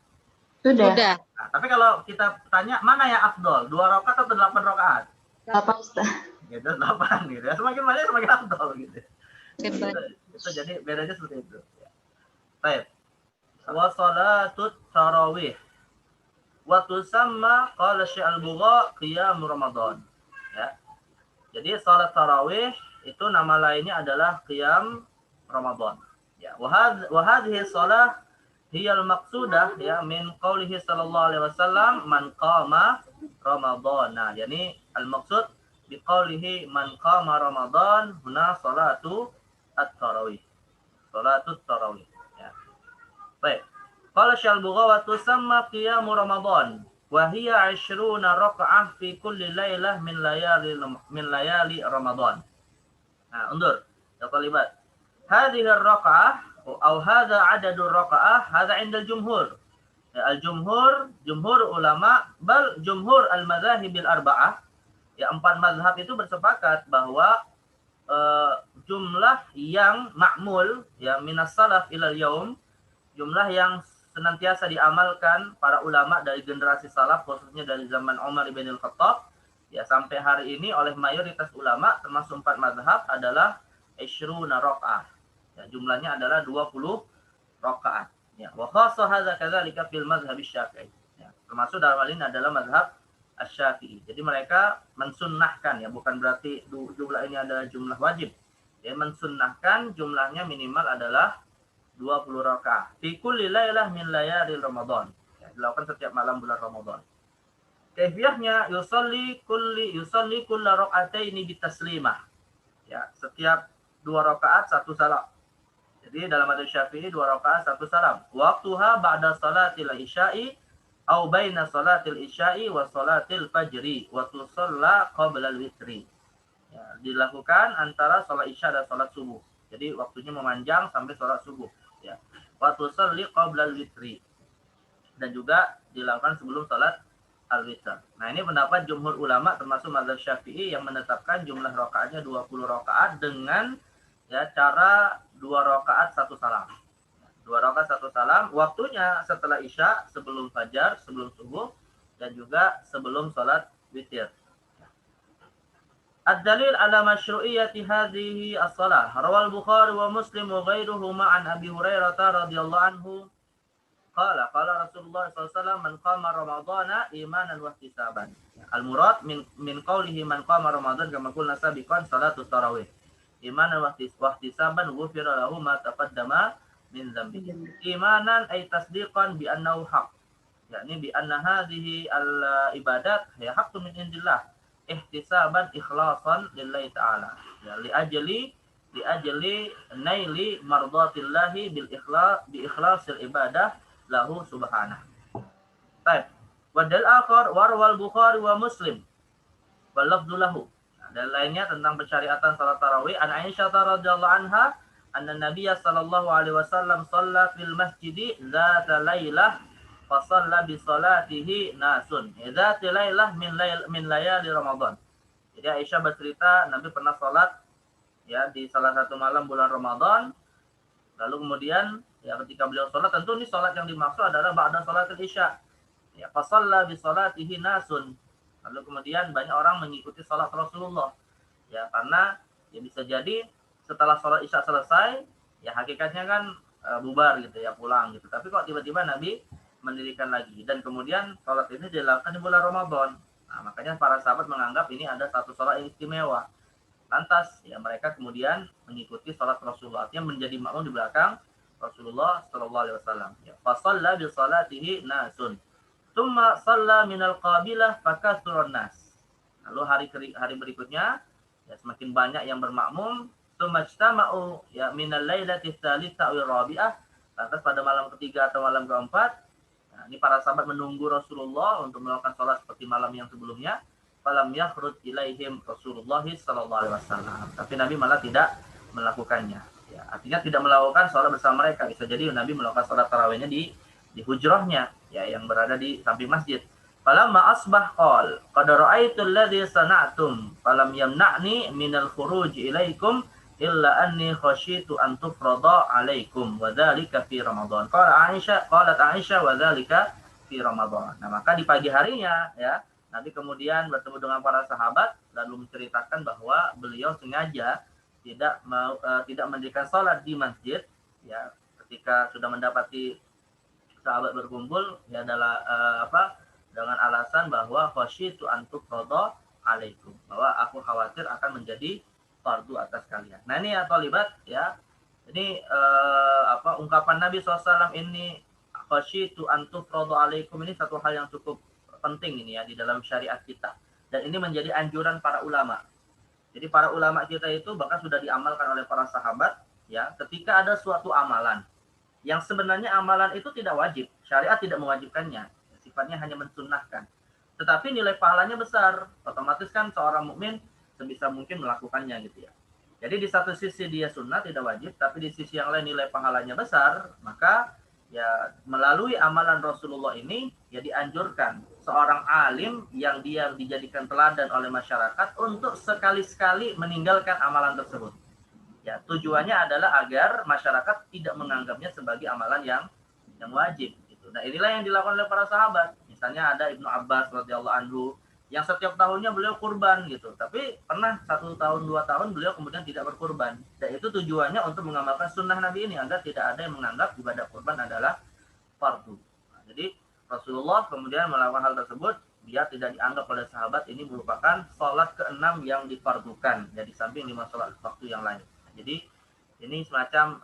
Sudah. Nah, tapi kalau kita tanya mana yang afdol, 2 rakaat atau 8 rakaat? 8 Ustaz. Gitu, 8 gitu ya. Semakin banyak semakin afdol gitu. Itu jadi bedanya seperti itu. Baik. Wa salatut tarawih. Wa tusamma qala Syekh Al-Bugha qiyam Ramadan. Ya. Jadi salat tarawih itu nama lainnya adalah qiyam Ramadan. Ya, wa hadhihi shalah hiya al-maqsudah ya min qaulihi sallallahu alaihi wasallam man qama Ramadana. Yani al-maqsud bi qaulihi man qama Ramadan huna salatu at-tarawih. Salatut tarawih ya. Baik. Qala Syalbugha wa tusamma qiyam Ramadan wa hiya 20 raka'ah fi kulli lailah min layali Ramadan. Nah, undur. Ya talibat. Hadhihi ar-raka'ah atau hadha 'adadu ar-raka'ah hadha 'inda al-jumhur. Ya, al-jumhur, jumhur ulama bal jumhur al-madzahib al-arba'ah Ya, 4 mazhab itu bersepakat bahwa jumlah yang ma'mul ya minas salaf ilal yaum, jumlah yang senantiasa diamalkan para ulama dari generasi salaf, khususnya dari zaman Umar bin Al-Khattab ya sampai hari ini oleh mayoritas ulama termasuk 4 mazhab adalah isyruna rakaat. Ya, jumlahnya adalah 20 rakaat. Ya, wa khassa hadza kadzalika fil mazhab Syafi'i. Ya, termasuk dalam hal ini adalah mazhab Asy-Syafi'i. Jadi mereka mensunnahkan ya, bukan berarti jumlah ini adalah jumlah wajib. Ya, mensunnahkan jumlahnya minimal adalah 20 rakaat. Fi kulli lailah min layalil Ramadan. Ya, dilakukan setiap malam bulan Ramadan. Kaifiyahnya yusalli kulla raka'ataini bitaslimah. Ya, setiap 2 rakaat 1 salam. Jadi dalam mazhab Syafi'i 2 rakaat 1 salam. Waktuha ba'da salatil isya'i au baina salatil isya'i wa salatil fajri wa tusalla qabla al-witri. Ya, dilakukan antara salat isya dan salat subuh. Jadi waktunya memanjang sampai salat subuh ya. Wa tusalli qabla al-witri. Dan juga dilakukan sebelum salat al-witr. Nah, ini pendapat jumhur ulama termasuk mazhab Syafi'i yang menetapkan jumlah rakaatnya 20 rakaat dengan ya cara 2 rakaat 1 salam. 2 rakaat 1 salam, waktunya setelah isya, sebelum fajar, sebelum subuh, dan juga sebelum salat witir. Ad-dalil ala masyru'iyyati hadhihi as-salah. Rawal Bukhari wa Muslim wa ghairuhuma an Abi Hurairah radhiyallahu anhu qala Rasulullah sallallahu alaihi wasallam man qama ramadhana imanan wa ihtisaban. Al-murad min qawlihi man qama ramadhan kama qulna sabiqan salatul tarawih. Imanan wa ihtisaban ghufira lahu ma taqaddama min dzambihi. Imanan ay tasdiqan bi annahu haq. Yakni bi anna hadhihi al-ibadat ya haqqun min indillah. Ihtisaban ikhlasan lillahi ta'ala. Ya li ajli naili mardatillahi bil ikhlasil ibadah lahu subhanahu. Baik. Wadal akhar warwal Bukhari wa Muslim. Wal lafdhu lahu. Dan lainnya tentang pensyariatan salat tarawih an Aisyah radhiyallahu anha anna Nabiy sallallahu alaihi wasallam shalla fil masjid dzata lailah fa shalla bi salatihi nasun. Dzata lailah min layali Ramadan. Jadi Aisyah bercerita Nabi pernah salat ya di salah satu malam bulan Ramadan. Lalu kemudian ya ketika beliau salat, tentu ini salat yang dimaksud adalah ba'da salatul isya. Ya fa shalla bi salatihi nasun. Lalu kemudian banyak orang mengikuti salat Rasulullah. Ya, karena ya bisa jadi setelah salat isya selesai, ya hakikatnya kan bubar gitu ya, pulang gitu. Tapi kok tiba-tiba Nabi mendirikan lagi. Dan kemudian salat ini dilakukan di bulan Ramadan. Nah, makanya para sahabat menganggap ini ada satu salat yang istimewa. Lantas ya mereka kemudian mengikuti salat Rasulullah, artinya menjadi makmum di belakang Rasulullah sallallahu alaihi wasallam. Ya, fa shalla bi salatihi nasun. Tsumma shalla minal qabilah fakathuran nas. Lalu hari berikutnya ya semakin banyak yang bermakmum. Tsumma ijtama'u ya minal lailati tsalitsah wa rabi'ah. Lantas pada malam ketiga atau malam keempat, nah, ini para sahabat menunggu Rasulullah untuk melakukan salat seperti malam yang sebelumnya. Falam yakhruj ilaihim Rasulullah sallallahu alaihi wasallam. Tapi Nabi malah tidak melakukannya. Ya, artinya tidak melakukan salat bersama mereka. Bisa jadi Nabi melakukan salat tarawihnya di hujrahnya ya yang berada di samping masjid. Falamma asbah qol qad ra'aitu alladhi sana'tum falam yamna'ni minal khuruj ilaikum illa anni khasyitu an tufrada alaikum wa dzalika fi Ramadan. Qalat Aisyah wa dzalika fi Ramadan. Nah, maka di pagi harinya ya Nabi kemudian bertemu dengan para sahabat lalu menceritakan bahwa beliau sengaja tidak mendirikan salat di masjid ya ketika sudah mendapati sahabat berkumpul ya adalah dengan alasan bahwa khasyitu an tufrada alaikum, bahwa aku khawatir akan menjadi fardu atas kalian. Nah, ini ya thalibat ya. Ini ungkapan Nabi SAW ini khasyitu an tufrada alaikum ini satu hal yang cukup penting ini ya di dalam syariat kita. Dan ini menjadi anjuran para ulama. Jadi para ulama kita itu bahkan sudah diamalkan oleh para sahabat ya ketika ada suatu amalan yang sebenarnya amalan itu tidak wajib, syariat tidak mewajibkannya, sifatnya hanya mensunnahkan. Tetapi nilai pahalanya besar, otomatis kan seorang mukmin sebisa mungkin melakukannya gitu ya. Jadi di satu sisi dia sunnah tidak wajib, tapi di sisi yang lain nilai pahalanya besar, maka ya melalui amalan Rasulullah ini ya dianjurkan seorang alim yang dia dijadikan teladan oleh masyarakat untuk sekali-sekali meninggalkan amalan tersebut. Ya, tujuannya adalah agar masyarakat tidak menganggapnya sebagai amalan yang wajib gitu. Nah, inilah yang dilakukan oleh para sahabat. Misalnya ada Ibnu Abbas radhiyallahu anhu yang setiap tahunnya beliau kurban gitu. Tapi pernah 1 tahun 2 tahun beliau kemudian tidak berkurban. Dan itu tujuannya untuk mengamalkan sunnah Nabi ini agar tidak ada yang menganggap ibadah kurban adalah fardu. Nah, jadi Rasulullah kemudian melakukan hal tersebut biar tidak dianggap oleh sahabat ini merupakan sholat ke-6 yang difardukan. Jadi samping 5 sholat waktu yang lain. Jadi ini semacam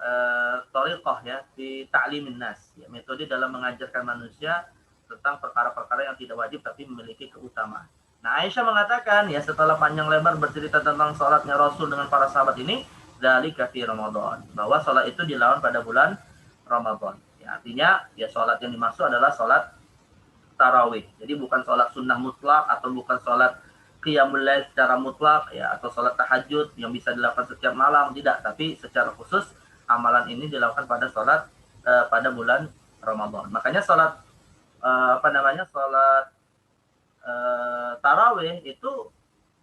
thariqah ya di ta'limin nas, ya, metode dalam mengajarkan manusia tentang perkara-perkara yang tidak wajib tapi memiliki keutamaan. Nah, Aisyah mengatakan ya setelah panjang lebar bercerita tentang sholatnya Rasul dengan para sahabat ini, dzalika fi Ramadan, bahwa sholat itu dilakukan pada bulan Ramadan. Ya, artinya ya sholat yang dimaksud adalah sholat tarawih. Jadi bukan sholat sunnah mutlak atau bukan sholat qiyamul lail secara mutlak ya atau sholat tahajud yang bisa dilakukan setiap malam, tidak, tapi secara khusus amalan ini dilakukan pada sholat pada bulan Ramadan. Makanya sholat sholat tarawih itu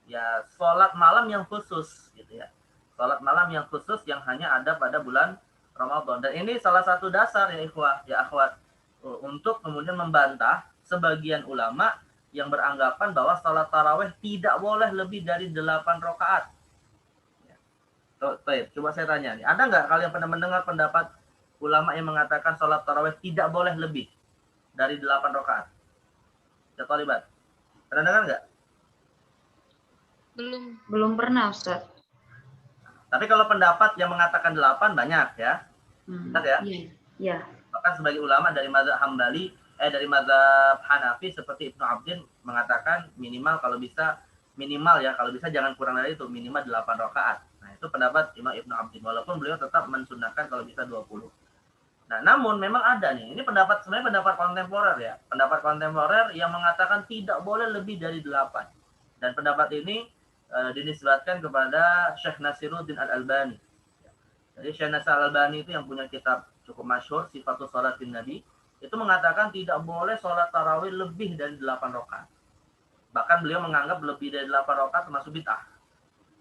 ya sholat malam yang khusus gitu ya, sholat malam yang khusus yang hanya ada pada bulan Ramadan. Dan ini salah satu dasar ya ikhwah ya akhwat untuk kemudian membantah sebagian ulama yang beranggapan bahwa salat tarawih tidak boleh lebih dari 8 rakaat. Ya. Coba saya tanya nih, ada nggak kalian pernah mendengar pendapat ulama yang mengatakan salat tarawih tidak boleh lebih dari 8 rakaat? Ya Thalibat, pernah dengar nggak? Belum pernah, Ustaz. Tapi kalau pendapat yang mengatakan 8 banyak ya. Benar ya? Iya. Bahkan sebagai ulama dari mazhab Hambali dari mazhab Hanafi seperti Ibnu Abdin mengatakan minimal kalau bisa jangan kurang dari itu, minimal 8 rakaat. Nah, itu pendapat Imam Ibnu Abdin walaupun beliau tetap mensunnahkan kalau bisa 20. Nah, namun memang ada nih, ini sebenarnya pendapat kontemporer ya. Pendapat kontemporer yang mengatakan tidak boleh lebih dari 8. Dan pendapat ini dinisbatkan kepada Syekh Nasiruddin Al-Albani. Jadi Syekh Nasir Al-Albani itu yang punya kitab cukup masyhur Sifatus Shalatin Nabi, itu mengatakan tidak boleh sholat tarawih lebih dari 8 rakaat. Bahkan beliau menganggap lebih dari 8 rakaat termasuk bid'ah.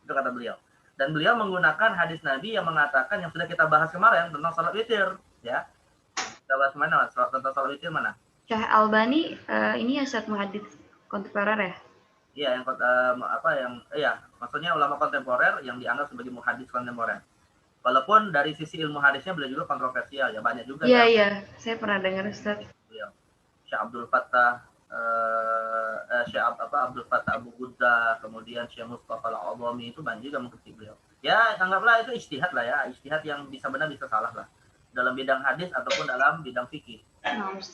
Itu kata beliau. Dan beliau menggunakan hadis Nabi yang mengatakan yang sudah kita bahas kemarin tentang sholat witir, ya. Kita bahas mana tentang sholat witir mana? Syekh Albani ini ya Ustaz muhadits kontemporer ya? Iya, maksudnya ulama kontemporer yang dianggap sebagai muhadits kontemporer. Walaupun dari sisi ilmu hadisnya beliau juga kontroversial ya, banyak juga. Iya, saya pernah dengar Ustaz. Syekh Abdul Fattah Abdul Fattah Abu Ghudda, kemudian Syekh Mustafa Al-Adhami itu banyak juga mengkritik beliau. Ya, anggaplah itu ijtihad lah ya, ijtihad yang bisa benar bisa salah lah dalam bidang hadis ataupun dalam bidang fikih.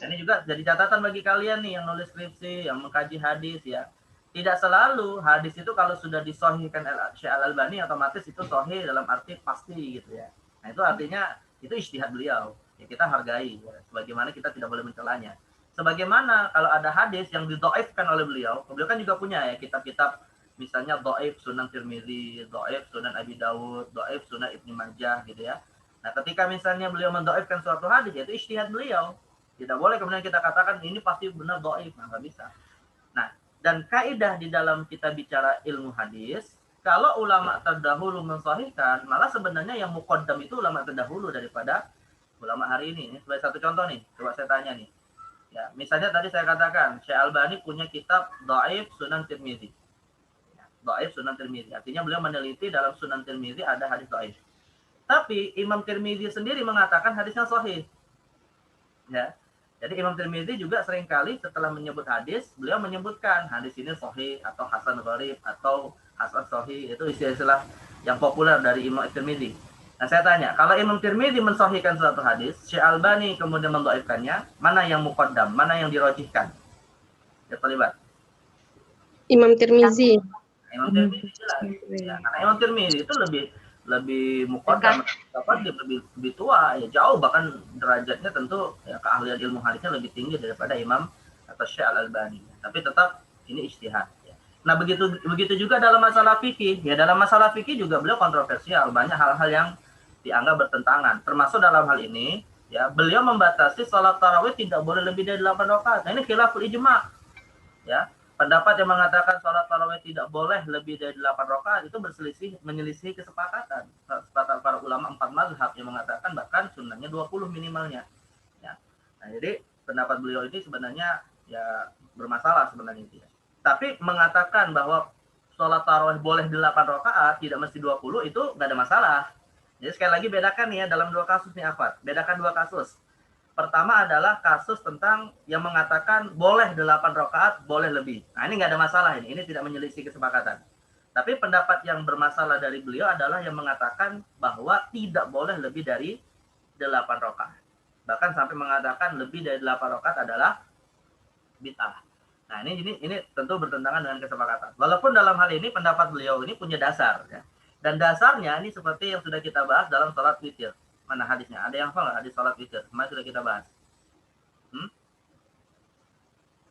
Ini juga jadi catatan bagi kalian nih yang nulis skripsi, yang mengkaji hadis ya. Tidak selalu hadis itu kalau sudah disahihkan Syekh Al-Albani otomatis itu sahih dalam arti pasti gitu ya. Nah, itu artinya itu ijtihad beliau. Ya, kita hargai ya, sebagaimana kita tidak boleh mencelanya. Sebagaimana kalau ada hadis yang didhaifkan oleh beliau kan juga punya ya kitab-kitab misalnya dhaif Sunan Tirmizi, dhaif Sunan Abi Dawud, dhaif Sunan Ibnu Majah gitu ya. Nah, ketika misalnya beliau mendhaifkan suatu hadis itu ijtihad beliau. Tidak boleh kemudian kita katakan ini pasti benar dhaif, nggak bisa. Nah, dan kaidah di dalam kita bicara ilmu hadis, kalau ulama terdahulu mensahihkan, malah sebenarnya yang muqaddam itu ulama terdahulu daripada ulama hari ini. Ini sebagai satu contoh nih, coba saya tanya nih. Ya, misalnya tadi saya katakan, Syekh Albani punya kitab Dhaif Sunan Tirmizi. Ya, Dhaif Sunan Tirmizi. Artinya beliau meneliti dalam Sunan Tirmizi ada hadis dhaif. Tapi Imam Tirmizi sendiri mengatakan hadisnya sahih. Ya. Jadi Imam Tirmizi juga seringkali setelah menyebut hadis, beliau menyebutkan hadis ini sahih atau hasan gharib atau hasan sahih, itu istilah yang populer dari Imam Tirmizi. Nah, saya tanya, kalau Imam Tirmizi mensahihkan suatu hadis, Syekh Albani kemudian mendhaifkannya, mana yang muqaddam, mana yang dirajihkan? Ya, terlibat. Imam Tirmizi. Imam Tirmizi jelas. Ya, karena Imam Tirmizi itu lebih muqaddam, dia lebih tua ya, jauh bahkan derajatnya tentu ya, keahlian ilmu hadisnya lebih tinggi daripada Imam atau Syekh Al-Albani. Tapi tetap ini ijtihad ya. Nah, begitu juga dalam masalah fikih. Ya, dalam masalah fikih juga beliau kontroversial, banyak hal-hal yang dianggap bertentangan. Termasuk dalam hal ini ya, beliau membatasi sholat tarawih tidak boleh lebih dari 8 rakaat. Nah, ini khilaful ijma'. Ya, pendapat yang mengatakan sholat tarawih tidak boleh lebih dari 8 rakaat itu menyelisih kesepakatan para ulama 4 mazhab yang mengatakan bahkan sunnahnya 20 minimalnya. Ya. Nah, jadi pendapat beliau ini sebenarnya ya bermasalah sebenarnya itu ya. Tapi mengatakan bahwa sholat tarawih boleh 8 rakaat tidak mesti 20 itu nggak ada masalah. Jadi sekali lagi bedakan ya dalam 2 kasus nih Afat. Bedakan 2 kasus. Pertama adalah kasus tentang yang mengatakan boleh 8 rakaat, boleh lebih. Nah, ini nggak ada masalah ini. Ini tidak menyelisih kesepakatan. Tapi pendapat yang bermasalah dari beliau adalah yang mengatakan bahwa tidak boleh lebih dari 8 rakaat. Bahkan sampai mengatakan lebih dari 8 rakaat adalah bid'ah. Nah, ini tentu bertentangan dengan kesepakatan. Walaupun dalam hal ini pendapat beliau ini punya dasar ya. Dan dasarnya ini seperti yang sudah kita bahas dalam sholat witir. Mana hadisnya? Ada yang hafal nggak hadis sholat witir? Kemarin sudah kita bahas.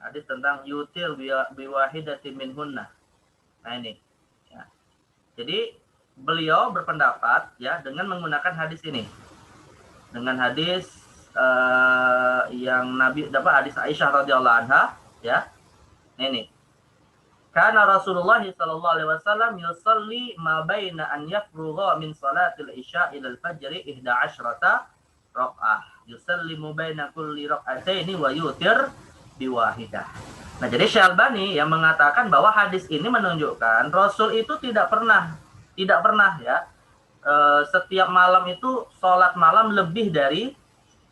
Hadis tentang yutir biwahidatin minhunna. Nah ini. Ya. Jadi beliau berpendapat ya dengan menggunakan hadis ini. Dengan hadis yang Nabi dapat hadis Aisyah radhiyallahu anha ya. Nah, ini. Karena Rasulullah sallallahu alaihi wasallam yusalli ma baina an yafrugha min salatil isya ila al-fajr 11 rakaah. Yusallimu baina kulli rak'ataini wa yutir biwahidah. Nah, jadi Syalbani yang mengatakan bahwa hadis ini menunjukkan Rasul itu tidak pernah ya setiap malam itu sholat malam lebih dari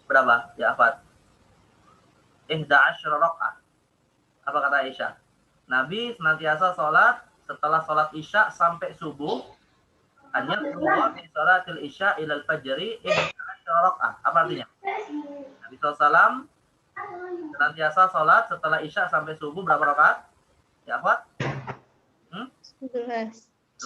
berapa? Ya, Afat. 11 rakaah. Apa kata Aisyah? Nabi senantiasa sholat setelah sholat isya sampai subuh. Hanya di sholatil isya ilal fajri 11 rakaah. Apa artinya? Nabi SAW senantiasa sholat setelah isya sampai subuh berapa rakaat? Ya, Afat? 11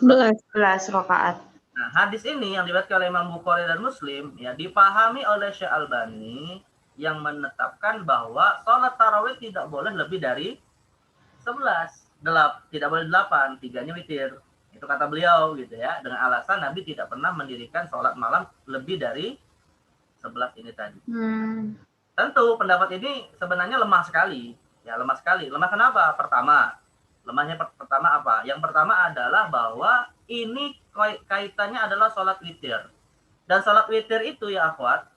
rakaat. Nah, hadis ini yang diriwayatkan oleh Imam Bukhari dan Muslim ya dipahami oleh Syekh Albani yang menetapkan bahwa sholat tarawih tidak boleh lebih dari 11, tidak boleh 8, 3-nya witir. Itu kata beliau gitu ya, dengan alasan Nabi tidak pernah mendirikan sholat malam lebih dari 11 ini tadi. Tentu pendapat ini sebenarnya lemah sekali. Ya, lemah sekali. Lemah kenapa? Lemahnya pertama apa? Yang pertama adalah bahwa ini kaitannya adalah sholat witir. Dan sholat witir itu ya akhwat,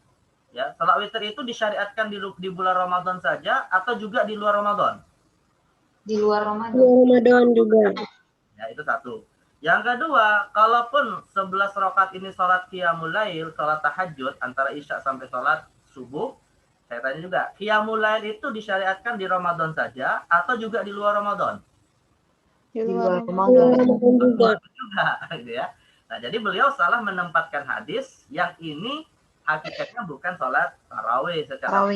ya, sholat witir itu disyariatkan di bulan Ramadan saja atau juga di luar Ramadan? Di luar Ramadan. Ramadan juga. Ya, itu satu. Yang kedua, kalaupun 11 rakaat ini sholat qiyamul lail, sholat tahajud antara isya sampai sholat subuh, saya tanya juga, qiyamul lail itu disyariatkan di Ramadan saja atau juga di luar Ramadan? Di luar Ramadan juga gitu ya. Nah, jadi beliau salah menempatkan hadis yang ini hakikatnya bukan sholat tarawih secara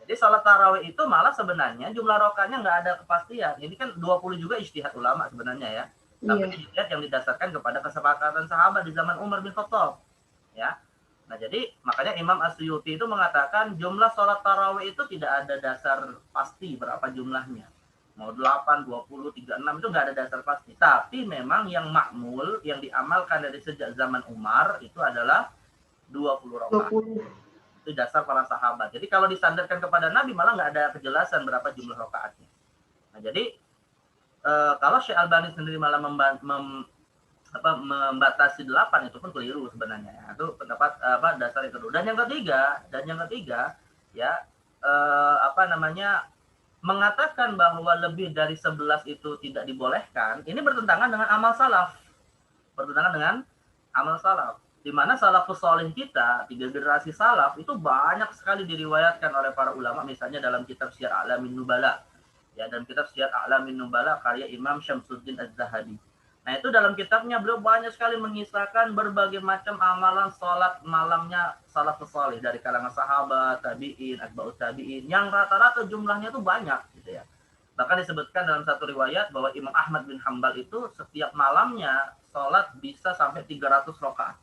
Jadi sholat tarawih itu malah sebenarnya jumlah rakaatnya nggak ada kepastian. Ini kan 20 juga ijtihad ulama sebenarnya ya. Tapi ijtihad yang didasarkan kepada kesepakatan sahabat di zaman Umar bin Khattab. Ya. Nah, jadi makanya Imam As-Suyuti itu mengatakan jumlah sholat tarawih itu tidak ada dasar pasti berapa jumlahnya. Mau 8, 20, 36 itu nggak ada dasar pasti. Tapi memang yang makmul, yang diamalkan dari sejak zaman Umar itu adalah 20 rakaat. Itu dasar para sahabat. Jadi kalau disandarkan kepada Nabi malah nggak ada kejelasan berapa jumlah rakaatnya. Nah, jadi kalau Syekh Albani sendiri malah membatasi 8 itu pun keliru sebenarnya. Ya. Itu pendapat dasar yang kedua. Dan yang ketiga ya mengatakan bahwa lebih dari 11 itu tidak dibolehkan. Ini bertentangan dengan amal salaf. Di mana salafus salih kita, 3 generasi salaf itu banyak sekali diriwayatkan oleh para ulama, misalnya dalam kitab Syiar A'lamin Nubala. Ya, dan kitab Syiar A'lamin Nubala karya Imam Syamsuddin Az-Zahabi. Nah, itu dalam kitabnya beliau banyak sekali mengisahkan berbagai macam amalan salat malamnya salafus salih dari kalangan sahabat, tabi'in, atba'ut tabi'in yang rata-rata jumlahnya itu banyak gitu ya. Bahkan disebutkan dalam satu riwayat bahwa Imam Ahmad bin Hanbal itu setiap malamnya salat bisa sampai 300 rakaat.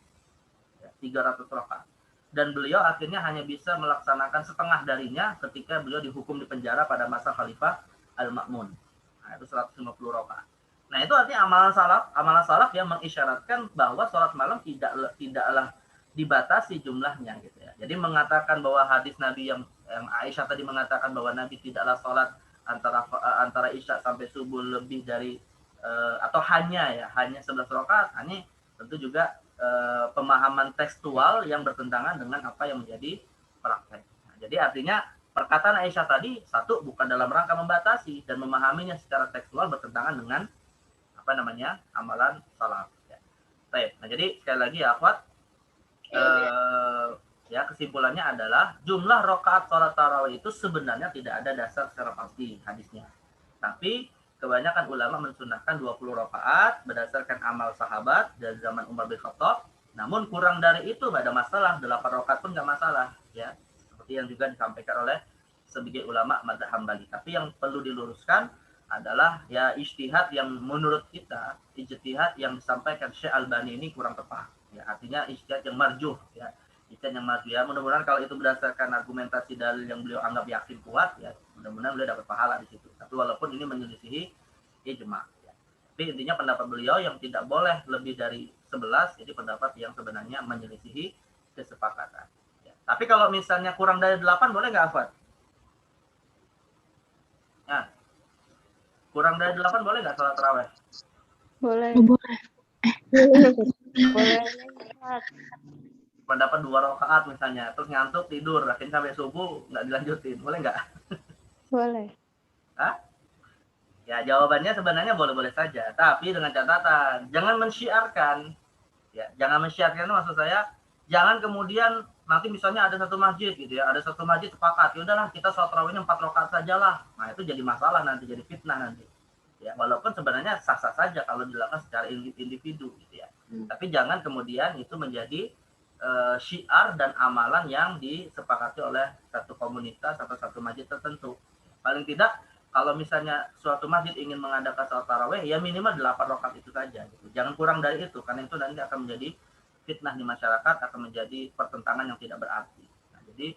300 rakaat. Dan beliau akhirnya hanya bisa melaksanakan setengah darinya ketika beliau dihukum di penjara pada masa Khalifah Al-Ma'mun. Nah, itu 150 rakaat. Nah, itu artinya amalan salaf yang mengisyaratkan bahwa sholat malam tidaklah dibatasi jumlahnya gitu ya. Jadi mengatakan bahwa hadis Nabi yang Aisyah tadi mengatakan bahwa Nabi tidaklah sholat antara Isya sampai subuh lebih dari atau hanya 11 rakaat, ini tentu juga pemahaman tekstual yang bertentangan dengan apa yang menjadi praktek. Nah, jadi artinya perkataan Aisyah tadi satu bukan dalam rangka membatasi dan memahaminya secara tekstual bertentangan dengan amalan salaf. Ya. Baik. Nah, jadi sekali lagi ya, akhwat, ya kesimpulannya adalah jumlah rakaat sholat tarawih itu sebenarnya tidak ada dasar secara pasti hadisnya. Tapi kebanyakan ulama mensunahkan 20 rakaat berdasarkan amal sahabat dari zaman Umar bin Khattab. Namun kurang dari itu tidak ada masalah, 8 rakaat pun nggak masalah, ya. Seperti yang juga disampaikan oleh sebagian ulama madzhab Hambali. Tapi yang perlu diluruskan adalah ya ijtihad yang menurut kita, ijtihad yang disampaikan Syekh Albani ini kurang tepat. Ya, artinya ijtihad yang marjuh, ya. Ijtihad yang marjuh, ya. Mudah-mudahan kalau itu berdasarkan argumentasi dalil yang beliau anggap yakin kuat, ya, mudah-mudahan beliau dapat pahala di situ. Tapi walaupun ini menyelisihi ijma, ya. Tapi intinya pendapat beliau yang tidak boleh lebih dari 11, jadi pendapat yang sebenarnya menyelisihi kesepakatan. Ya. Tapi kalau misalnya kurang dari 8, boleh nggak, Afad? Nah, kurang dari 8 boleh nggak sholat tarawih? Boleh. Boleh. Pendapat 2 rakaat misalnya, terus ngantuk tidur, akhirnya sampai subuh nggak dilanjutin, boleh nggak? Boleh. Hah? Ya jawabannya sebenarnya boleh-boleh saja, tapi dengan catatan jangan mensyiarkan. Ya, jangan mensyiarkan itu maksud saya, jangan kemudian nanti misalnya ada satu masjid gitu ya, ada satu masjid sepakat, ya udahlah kita sholat tarawihnya 4 rakaat sajalah. Nah itu jadi masalah nanti, jadi fitnah nanti. Ya walaupun sebenarnya sah-sah saja kalau dilakukan secara individu gitu ya. Tapi jangan kemudian itu menjadi syiar dan amalan yang disepakati oleh satu komunitas atau satu masjid tertentu. Paling tidak kalau misalnya suatu masjid ingin mengadakan sholat tarawih, ya minimal 8 rakaat itu saja. Gitu. Jangan kurang dari itu, karena itu nanti akan menjadi fitnah di masyarakat, akan menjadi pertentangan yang tidak berarti. Nah, jadi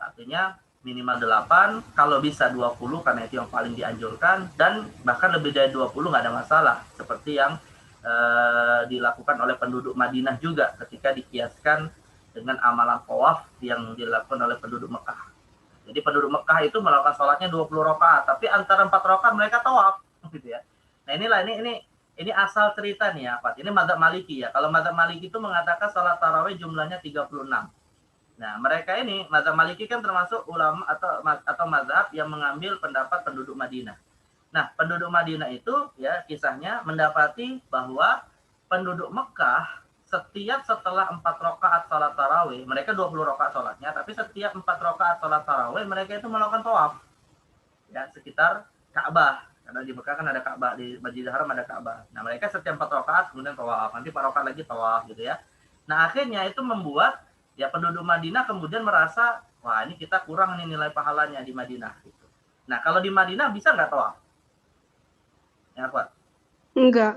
artinya minimal 8, kalau bisa 20, karena itu yang paling dianjurkan, dan bahkan lebih dari 20 nggak ada masalah, seperti yang dilakukan oleh penduduk Madinah juga ketika dikiaskan dengan amalan tawaf yang dilakukan oleh penduduk Mekah. Jadi penduduk Mekah itu melakukan sholatnya 20 rakaat, tapi antara 4 rakaat mereka tawaf, gitu ya. Nah inilah ini asal cerita nih ya, Pak. Ini madzhab Maliki ya. Kalau madzhab Maliki itu mengatakan sholat tarawih jumlahnya 36. Nah mereka ini madzhab Maliki kan termasuk ulama atau madzhab yang mengambil pendapat penduduk Madinah. Nah, penduduk Madinah itu ya kisahnya mendapati bahwa penduduk Mekah setiap setelah 4 rakaat salat tarawih, mereka 20 rakaat salatnya, tapi setiap 4 rakaat salat tarawih mereka itu melakukan tawaf. Ya, sekitar Ka'bah. Karena di Mekah kan ada Ka'bah, di Masjidil Haram ada Ka'bah. Nah, mereka setiap 4 rakaat kemudian tawaf, nanti 4 rakaat lagi tawaf gitu ya. Nah, akhirnya itu membuat ya penduduk Madinah kemudian merasa, wah ini kita kurang nih nilai pahalanya di Madinah gitu. Nah, kalau di Madinah bisa nggak tawaf? Ya, Pak? Enggak.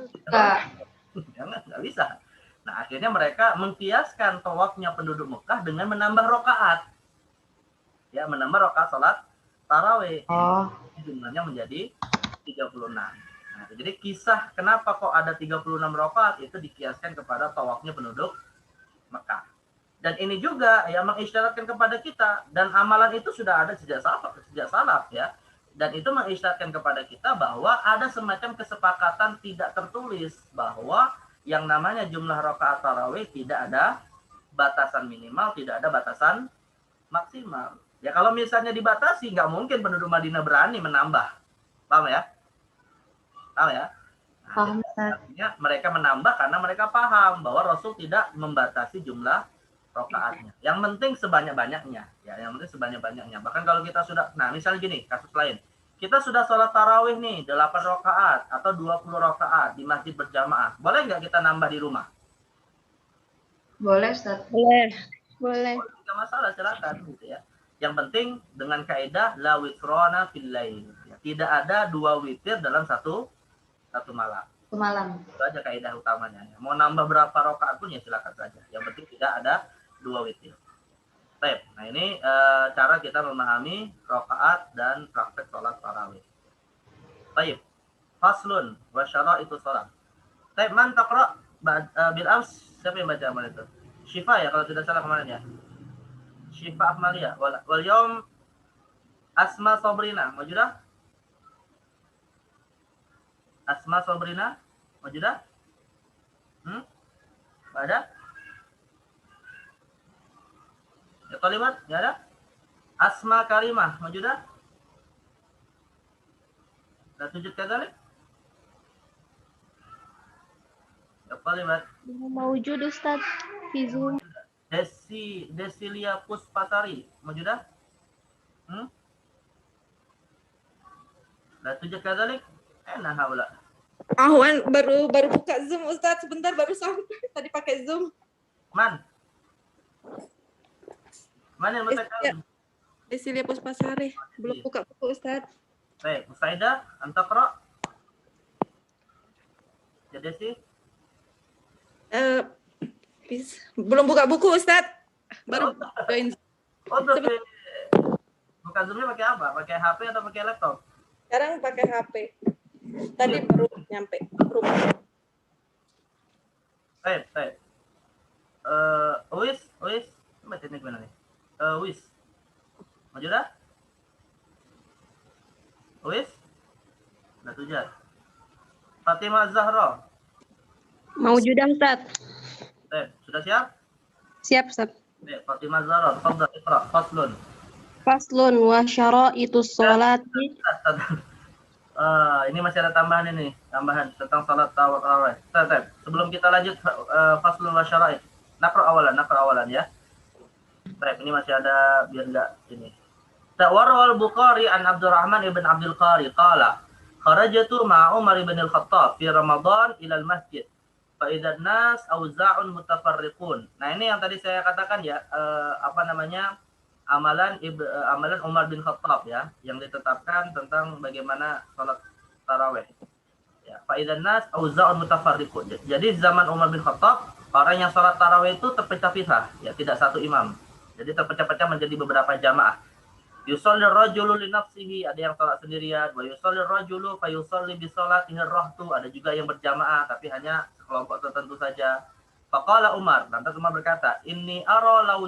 Nggak bisa. Nah, akhirnya mereka mengkiaskan tawafnya penduduk Mekah dengan menambah rakaat. Ya, menambah rakaat salat tarawih. Jumlahnya menjadi 36. Nah, jadi kisah kenapa kok ada 36 rakaat itu dikiaskan kepada tawafnya penduduk Mekah. Dan ini juga ya mengisyaratkan kepada kita, dan amalan itu sudah ada sejak salaf ya. Dan itu mengisyaratkan kepada kita bahwa ada semacam kesepakatan tidak tertulis bahwa yang namanya jumlah rakaat tarawih tidak ada batasan minimal, tidak ada batasan maksimal. Ya kalau misalnya dibatasi, nggak mungkin penduduk Madinah berani menambah. Paham ya? Paham ya? Nah, Paham, artinya mereka menambah karena mereka paham bahwa Rasul tidak membatasi jumlah rakaatnya. Yang penting sebanyak-banyaknya. Ya, yang penting sebanyak-banyaknya. Bahkan kalau kita sudah, nah misalnya gini, kasus lain. Kita sudah sholat tarawih nih, 8 rakaat atau 20 rakaat di masjid berjamaah. Boleh nggak kita nambah di rumah? Boleh, Ustaz. Boleh. Tidak masalah, silakan gitu ya. Yang penting dengan kaidah la witrona fil lail. Ya, tidak ada 2 witir dalam satu malam. Semalam. Itu aja kaidah utamanya. Ya. Mau nambah berapa rakaat pun ya silakan saja. Yang penting tidak ada 2 witir. Baik. Nah ini cara kita memahami rakaat dan praktek sholat tarawih. Baik. Faslun wa syaraitu sholat. Baik, man taqra bil ams, siapa yang baca amal itu? Syifa ya kalau tidak salah kemarin ya. Syifa Akmalia. Wal yaum Asma Sabrina. Majudah? Asma Sabrina. Majudah? Ada? Ya kalimat? Ya ada? Asma Karimah. Majudah? La tujud kadzalik? Ya kalimat? Mawujud Ustaz di Zoom. Desilia Puspasari. Majudah? La tujud kadzalik? Enak haula. Ahwan baru buka Zoom Ustaz, sebentar baru sampai tadi pakai Zoom. Mana yang mutakallim? Desilia Puspasari belum buka buku Ustaz. Baik, Musaidah, anta qra. Ya Desi? Belum buka buku Ustaz. Baru join. Buka Zoom-nya pakai apa? Pakai HP atau pakai laptop? Sekarang pakai HP. Tadi baru nyampe rumah. Baik. Uwis, baca ini gimana nih? Uwis. Maju dah? Uwis? Dah tujat. Fatimah Zahra. Mawujudah Ustaz. Baik, sudah siap? Siap, Ustaz. Baik, Fatimah Zahra, tafadhal iqra faslun. Faslun wa syara'itus sholati. Ini masih ada tambahan tentang salat tarawih. Sebelum kita lanjut faslun wa syara'id, naqra awalan ya. Baik, ini masih ada biar enggak ini. Tawarwal Bukhari an Abdurrahman ibn Abdul Qari qala kharajtu ma'a Umar ibn al-Khattab fi Ramadan ila al-masjid fa idza an-nas awza'un mutafarriqun. Nah, ini yang tadi saya katakan ya, amalan Umar bin Khattab ya, yang ditetapkan tentang bagaimana salat tarawih. Ya, fa idzan nas auza'un mutafarriqun. Jadi zaman Umar bin Khattab, orang yang salat tarawih itu terpecah-pecah, ya, tidak satu imam. Jadi terpecah-pecah menjadi beberapa jamaah. Yusalli ar-rajulu li nafsihi, ada yang salat sendirian, wa yusalli ar-rajulu fa yusalli bi salatihi ar-rahtu, ada juga yang berjamaah tapi hanya sekelompok tertentu saja. Faqala Umar, lantas Umar berkata, inni ara law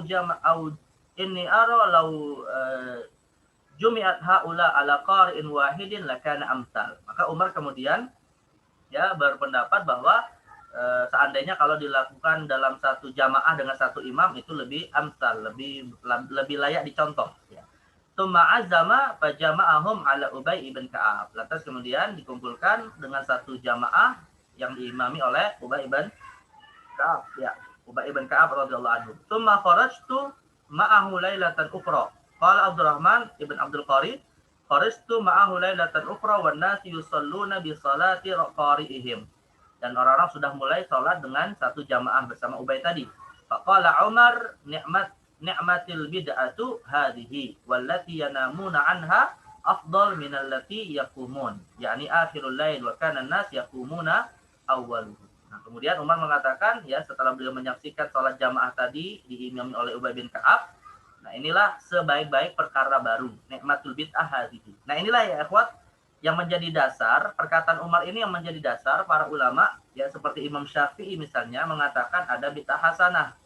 jumi'at haula ala qari'in wahidin lakana amsal. Maka Umar kemudian ya berpendapat bahwa seandainya kalau dilakukan dalam satu jamaah dengan satu imam itu lebih amsal, lebih layak dicontoh ya. Tsumma azama fa jama'ahum ala Ubay ibn Ka'ab. Lantas kemudian dikumpulkan dengan satu jamaah yang diimami oleh Ubay ibn Ka'ab ya. Ubay ibn Ka'ab radhiyallahu anhu. Tsumma kharajtu ma'ahu lailatan ukhra. Qala Abdurrahman ibn Abdul Qari, kharajtu ma'ahu lailatan ukhra wan nas yusalluna bi salati qari'ihim. Dan orang-orang sudah mulai salat dengan satu jamaah bersama Ubay tadi. Faqala Umar, ni'matil bid'atu hadhihi wallati yanamuna anha afdal min allati yaqumun. Yani akhirul lail wa kana an-nas yaqumuna awwaluhu. Nah, kemudian Umar mengatakan ya, setelah beliau menyaksikan sholat jamaah tadi diimami oleh Ubay bin Ka'ab, nah inilah sebaik-baik perkara baru, nikmatul bid'ah hadhihi. Nah, inilah ya ikhwat yang menjadi dasar, perkataan Umar ini yang menjadi dasar para ulama ya, seperti Imam Syafi'i misalnya mengatakan ada bid'ah hasanah.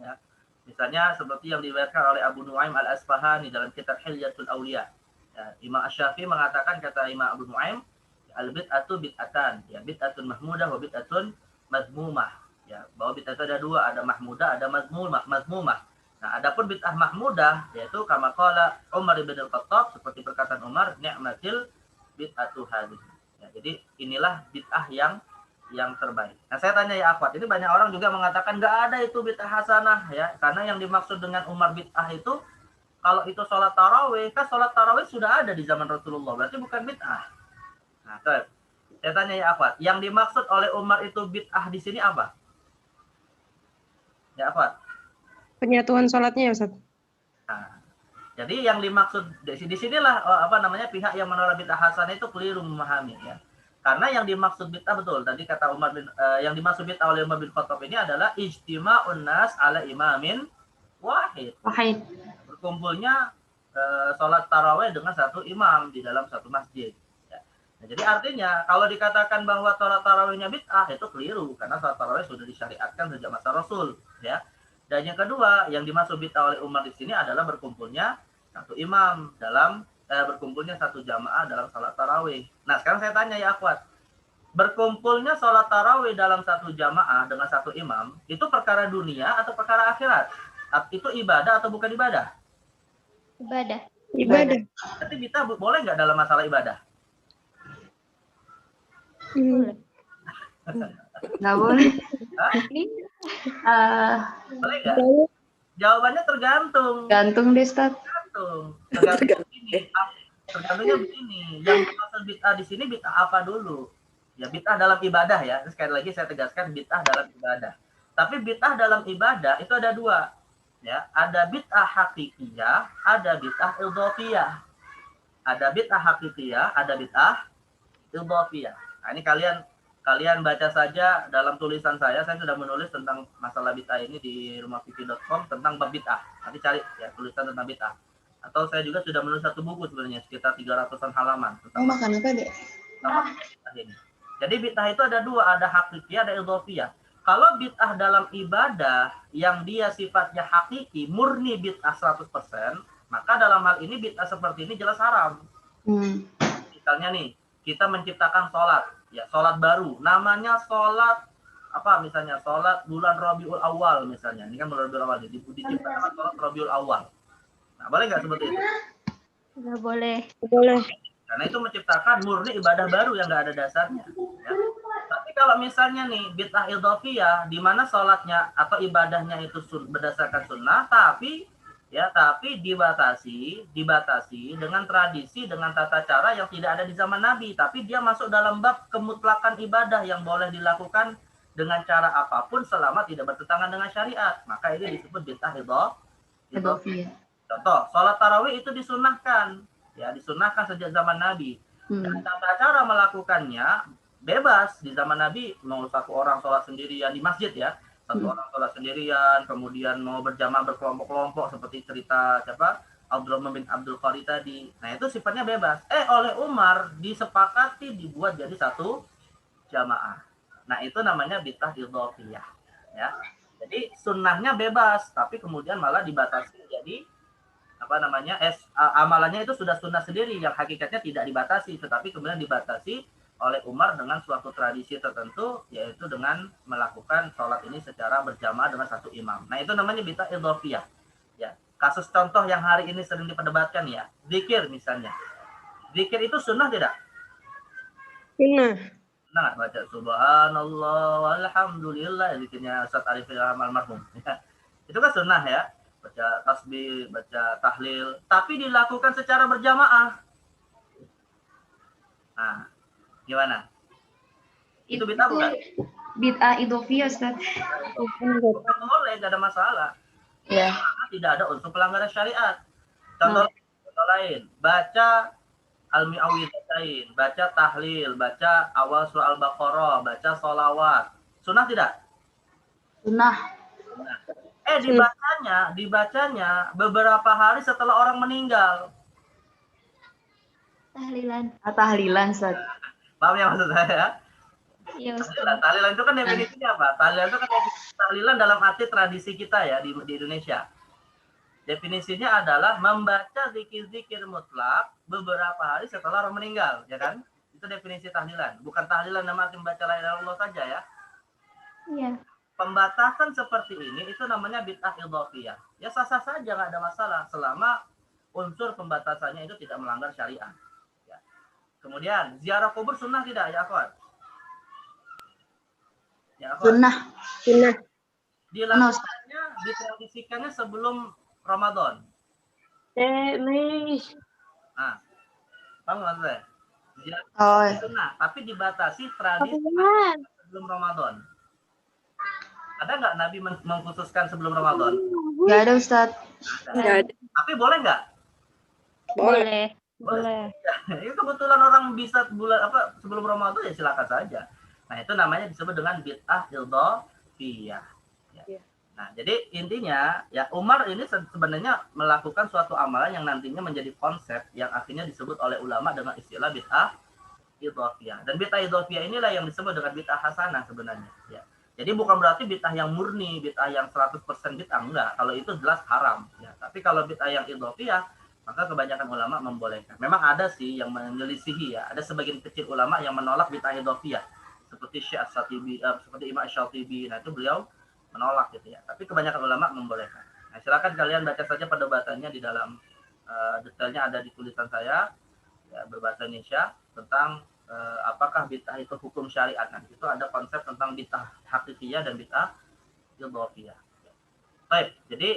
Ya. Misalnya seperti yang diriwayatkan oleh Abu Nuaim Al-Asfahani dalam kitab Hilyatul Auliya. Ya, Imam Asy-Syafi'i mengatakan, kata Imam Abu Nuaim, al-bid'atu bid'atan, ya, bid'atun mahmudah wa bid'atun mazmumah. Ya, bahwa bid'ah itu ada dua, ada mahmudah, ada mazmumah. Nah, adapun bid'ah mahmudah yaitu kama qala Umar bin Al-Khattab, seperti perkataan Umar, ni'matil bid'atu hadhihi. Ya, jadi inilah bid'ah yang terbaik. Nah, saya tanya ya akhwat, ini banyak orang juga mengatakan enggak ada itu bid'ah hasanah ya, karena yang dimaksud dengan Umar bid'ah itu kalau itu sholat tarawih, kan sholat tarawih sudah ada di zaman Rasulullah, berarti bukan bid'ah. Nah, saya tanya ya akhwat, yang dimaksud oleh Umar itu bid'ah di sini apa? Ya akhwat. Penyatuan sholatnya ya Ustaz. Nah, jadi yang dimaksud di sinilah pihak yang menolak bid'ah hasanah itu keliru memahami ya. Karena yang dimaksud bid'ah betul tadi kata yang dimaksud bid'ah oleh Umar bin Khattab ini adalah ijtima'un nas ala imamin wahid. Berkumpulnya sholat tarawih dengan satu imam di dalam satu masjid. Ya. Nah, jadi artinya kalau dikatakan bahwa sholat tarawihnya bid'ah itu keliru karena sholat tarawih sudah disyariatkan sejak masa Rasul, ya. Dan yang kedua, yang dimaksud bid'ah oleh Umar di sini adalah berkumpulnya satu imam dalam berkumpulnya satu jamaah dalam sholat tarawih. Nah, sekarang saya tanya ya akhwat, berkumpulnya sholat tarawih dalam satu jamaah dengan satu imam itu perkara dunia atau perkara akhirat? Itu ibadah atau bukan ibadah? Ibadah. Ibadah. Tapi bid'ah boleh nggak dalam masalah ibadah? Boleh. Nggak boleh. Hah? Eh, Boleh nggak? Jawabannya tergantung. gantung deh, Ustaz. Tergantung begini. Tergantungnya begini. Yang dimaksud bid'ah di sini bid'ah apa dulu? Ya bid'ah dalam ibadah ya. Sekali lagi saya tegaskan bid'ah dalam ibadah. Tapi bid'ah dalam ibadah itu ada dua. Ya, ada bid'ah hakikiyah, ada bid'ah idhofiyah. Ada bid'ah hakikiyah, ada bid'ah idhofiyah. Nah, ini kalian baca saja dalam tulisan saya sudah menulis tentang masalah bid'ah ini di rumahfikih.com tentang bab bid'ah. Nanti cari ya tulisan tentang bid'ah. Atau saya juga sudah menulis satu buku sebenarnya sekitar 300-an halaman tentang makan apa, Dek? bid'ah ini. Jadi bid'ah itu ada dua, ada hakikiyah, ada idhofiyah. Kalau bid'ah dalam ibadah yang dia sifatnya hakiki, murni bid'ah 100%, maka dalam hal ini bid'ah seperti ini jelas haram. Misalnya nih, kita menciptakan sholat, ya sholat baru, namanya sholat apa misalnya sholat bulan Rabiul Awal misalnya, ini kan bulan Rabiul Awal, diciptakan sholat Rabiul Awal. Nah, boleh nggak seperti itu? Nggak boleh. Boleh. Karena itu menciptakan murni ibadah baru yang nggak ada dasarnya. Ya. Tapi kalau misalnya nih bid'ah idhofiyah, di mana sholatnya atau ibadahnya itu berdasarkan sunnah, tapi dibatasi dengan tradisi, dengan tata cara yang tidak ada di zaman Nabi, tapi dia masuk dalam bab kemutlakan ibadah yang boleh dilakukan dengan cara apapun selama tidak bertentangan dengan syariat, maka ini disebut bid'ah idhofiyah. Contoh, sholat tarawih itu disunahkan, ya disunahkan sejak zaman Nabi. Dan tata cara melakukannya bebas di zaman Nabi, mau satu orang sholat sendirian di masjid ya. Satu orang sholat sendirian, kemudian mau berjamaah berkelompok-kelompok seperti cerita siapa Abdurrahman bin Abdul Qari tadi. Nah itu sifatnya bebas. Oleh Umar disepakati dibuat jadi satu jamaah. Nah itu namanya bid'ah idhofiyah. Ya, jadi sunnahnya bebas, tapi kemudian malah dibatasi jadi apa namanya amalannya itu sudah sunnah sendiri yang hakikatnya tidak dibatasi, tetapi kemudian dibatasi oleh Umar dengan suatu tradisi tertentu, yaitu dengan melakukan sholat ini secara berjamaah dengan satu imam. Nah itu namanya bid'ah idhofiyah. Ya, kasus contoh yang hari ini sering diperdebatkan ya, zikir misalnya. Zikir itu sunnah tidak? Sunnah. Sunnah, baca subhanallah walhamdulillah, zikirnya Ustaz Arif Ilham almarhum. Ya. Itu kan sunnah ya, baca tasbih, baca tahlil, tapi dilakukan secara berjamaah. Nah, gimana? Itu bid'ah bukan? Bid'ah idhofiyah, Ustaz. Boleh, tidak ada masalah. Ya. Karena tidak ada unsur pelanggaran syariat. Contoh lain, baca al-mi'awwidzatain, baca tahlil, baca awal surah Al-Baqarah, baca sholawat. Sunnah tidak? Sunnah. Dibacanya beberapa hari setelah orang meninggal. Tahlilan. Tahlilan, Ustaz. Paham ya maksud saya? Iya, Ustaz. Tahlilan itu kan definisinya apa? Tahlilan itu kan tahlilan dalam arti tradisi kita ya di Indonesia. Definisinya adalah membaca zikir-zikir mutlak beberapa hari setelah orang meninggal, ya kan? Itu definisi tahlilan. Bukan tahlilan dalam arti membaca la ilaha illallah saja ya. Iya. Pembatasan seperti ini itu namanya bid'ah idhofiyah. Ya sah-sah saja, nggak ada masalah selama unsur pembatasannya itu tidak melanggar syariat. Kemudian ziarah kubur sunnah tidak ya akhwat? Ya akhwat. Sunnah. Dilakukannya, ditradisikannya sebelum Ramadan. Nah, paham nggak maksudnya? Ziarah sunnah, tapi dibatasi tradisi sebelum Ramadan. Ada nggak Nabi mengkhususkan sebelum Ramadan? Nggak ada, Ustaz. Nggak ada. Tapi boleh nggak? Boleh. Itu kebetulan orang bisa sebelum Ramadan ya silakan saja. Nah itu namanya disebut dengan bid'ah idhofiyah. Ya. Nah jadi intinya ya Umar ini sebenarnya melakukan suatu amalan yang nantinya menjadi konsep yang akhirnya disebut oleh ulama dengan istilah bid'ah idhofiyah. Dan bid'ah idhofiyah inilah yang disebut dengan bid'ah hasanah sebenarnya. Ya. Jadi bukan berarti bid'ah yang murni, bid'ah yang 100% bid'ah, enggak. Kalau itu jelas haram. Ya. Tapi kalau bid'ah yang idhofiyah, maka kebanyakan ulama membolehkan. Memang ada sih yang menyelisihi ya. Ada sebagian kecil ulama yang menolak bid'ah idhofiyah. Seperti Syekh As-Shatibi, seperti Imam Asy-Shatibi. Nah itu beliau menolak gitu ya. Tapi kebanyakan ulama membolehkan. Nah silakan kalian baca saja perdebatannya di dalam detailnya ada di tulisan saya ya, berbahasa Indonesia tentang apakah bid'ah itu hukum syariat. Nah, itu ada konsep tentang bid'ah hakikiyah dan bid'ah idhofiyah. Baik, jadi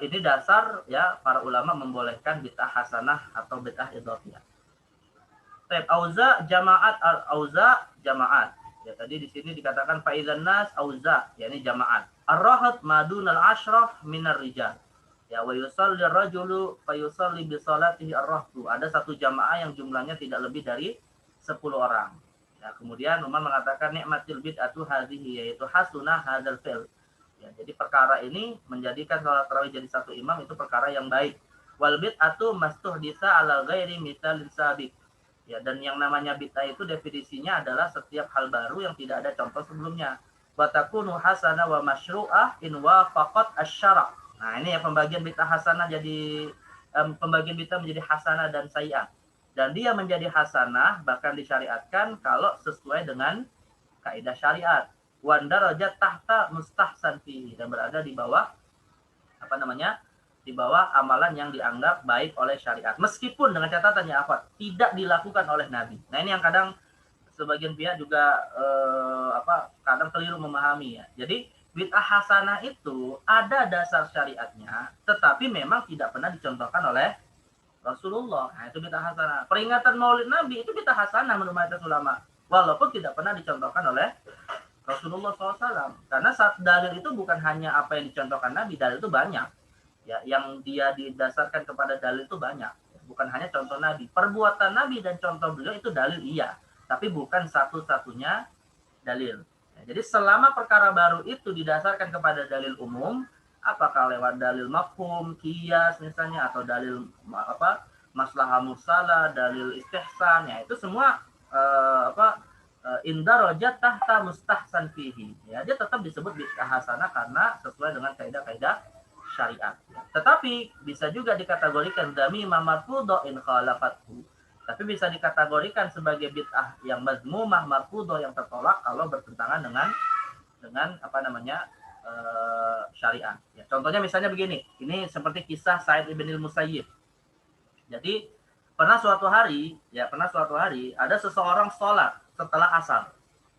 ini dasar ya para ulama membolehkan bid'ah hasanah atau bid'ah idhofiyah. Baik, auza jamaat al-auza jamaat. Ya tadi di sini dikatakan fa'idzan nas auza, yakni jamaat. Ar-rahat madunal asyraf minar rijal. Ya wa yusalli ar-rajulu fa yusalli bi salatihi ar-rahtu. Ada satu jamaah yang jumlahnya tidak lebih dari 10 orang. Ya, kemudian Umar mengatakan nikmatil bid'atu hadhihi, yaitu hasunah hadzal fi'l. Ya, jadi perkara ini menjadikan salat tarawih jadi satu imam itu perkara yang baik. Wal bid'atu mastuhditsa ala ghairi mithalin sabiq. Ya, dan yang namanya bid'ah itu definisinya adalah setiap hal baru yang tidak ada contoh sebelumnya. Wa takunu hasanah wa masyru'ah in wafaqat asy-syara'. Nah, ini ya pembagian bid'ah hasanah jadi pembagian bid'ah menjadi hasanah dan sayyi'ah. Dan dia menjadi hasanah bahkan disyariatkan kalau sesuai dengan kaidah syariat. Wan darajat tahta mustahsan fihi, dan berada di bawah di bawah amalan yang dianggap baik oleh syariat. Meskipun dengan catatannya apa? Tidak dilakukan oleh Nabi. Nah, ini yang kadang sebagian pihak juga kadang keliru memahami ya. Jadi bid'ah hasanah itu ada dasar syariatnya, tetapi memang tidak pernah dicontohkan oleh Rasulullah. Nah, itu bid'ah hasanah. Peringatan Maulid Nabi itu bid'ah hasanah menurut mayoritas ulama, walaupun tidak pernah dicontohkan oleh Rasulullah SAW. Karena saat dalil itu bukan hanya apa yang dicontohkan Nabi, dalil itu banyak. Ya, yang dia didasarkan kepada dalil itu banyak. Bukan hanya contoh Nabi. Perbuatan Nabi dan contoh beliau itu dalil iya, tapi bukan satu-satunya dalil. Ya, jadi selama perkara baru itu didasarkan kepada dalil umum, apakah lewat dalil mafhum, qiyas misalnya, atau dalil maslahah mursalah, dalil istihsan, ya itu semua indarajat tahta mustahsan fihi. Ya, dia tetap disebut bid'ah hasanah karena sesuai dengan kaidah-kaidah syariat. Ya. Tetapi bisa juga dikategorikan dzamimah marfudhah in khalafathu. Tapi bisa dikategorikan sebagai bid'ah yang mazmumah marfudhah yang tertolak kalau bertentangan dengan syariat. Ya, contohnya misalnya begini, ini seperti kisah Sa'id ibn al-Musayyib. Jadi pernah suatu hari ada seseorang sholat setelah asar,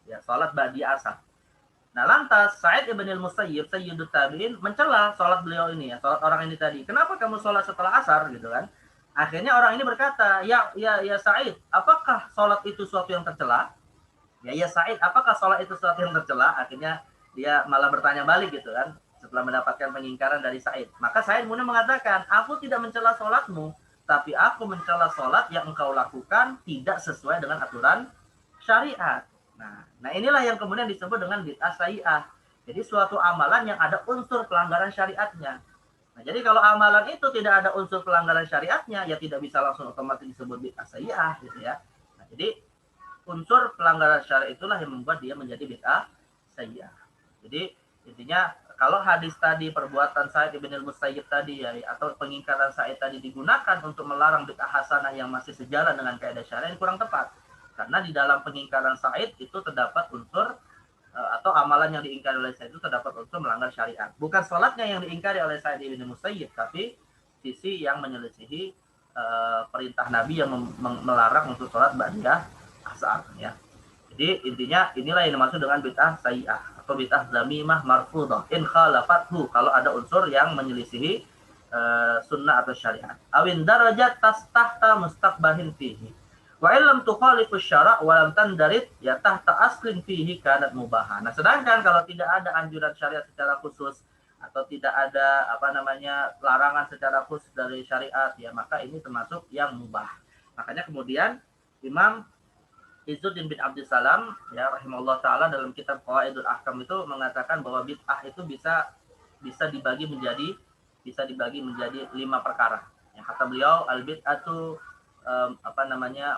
ya sholat ba'di asar. Nah lantas Sa'id ibn al-Musayyib sayyidut tabi'in mencela sholat beliau ini ya, sholat orang ini tadi. Kenapa kamu sholat setelah asar gitu kan? Akhirnya orang ini berkata, ya Sa'id, apakah sholat itu suatu yang tercela? Ya Sa'id, apakah sholat itu suatu yang tercela? Akhirnya dia malah bertanya balik gitu kan, setelah mendapatkan pengingkaran dari Sa'id. Maka Sa'id kemudian mengatakan, aku tidak mencela sholatmu, tapi aku mencela sholat yang engkau lakukan tidak sesuai dengan aturan syariat. Nah inilah yang kemudian disebut dengan bid'ah sayyi'ah. Jadi suatu amalan yang ada unsur pelanggaran syariatnya. Nah, jadi kalau amalan itu tidak ada unsur pelanggaran syariatnya, ya tidak bisa langsung otomatis disebut bid'ah sayyi'ah gitu ya. Nah, jadi unsur pelanggaran syariat itulah yang membuat dia menjadi bid'ah sayyi'ah. Jadi intinya kalau hadis tadi perbuatan Sa'id ibn al-Musayyib tadi ya, atau pengingkaran Sa'id tadi digunakan untuk melarang bid'ah hasanah yang masih sejalan dengan kaidah syariat, ini kurang tepat. Karena di dalam pengingkaran Sa'id itu terdapat unsur atau amalan yang diingkari oleh Sa'id itu terdapat unsur melanggar syariat. Bukan sholatnya yang diingkari oleh Sa'id ibn al-Musayyib, tapi sisi yang menyelisihi perintah Nabi yang melarang untuk sholat ba'diyah asar ya. Jadi intinya inilah yang dimaksud dengan bid'ah sayyi'ah atau bid'ah dzamimah marfudhah in khalafathu, kalau ada unsur yang menyelisihi sunnah atau syariat. Awin darajat tahta mustaqbahin fihi. Wa illam tukhalifu syara' wa lam tandarid ya tahta aslin fihi kanat mubahan. Nah, sedangkan kalau tidak ada anjuran syariat secara khusus atau tidak ada larangan secara khusus dari syariat ya, maka ini termasuk yang mubah. Makanya kemudian Imam Izzuddin bin Abdussalam ya rahimahullah taala dalam kitab Qawaidul Ahkam itu mengatakan bahwa bid'ah itu bisa dibagi menjadi 5 perkara. Yang kata beliau al bid'atu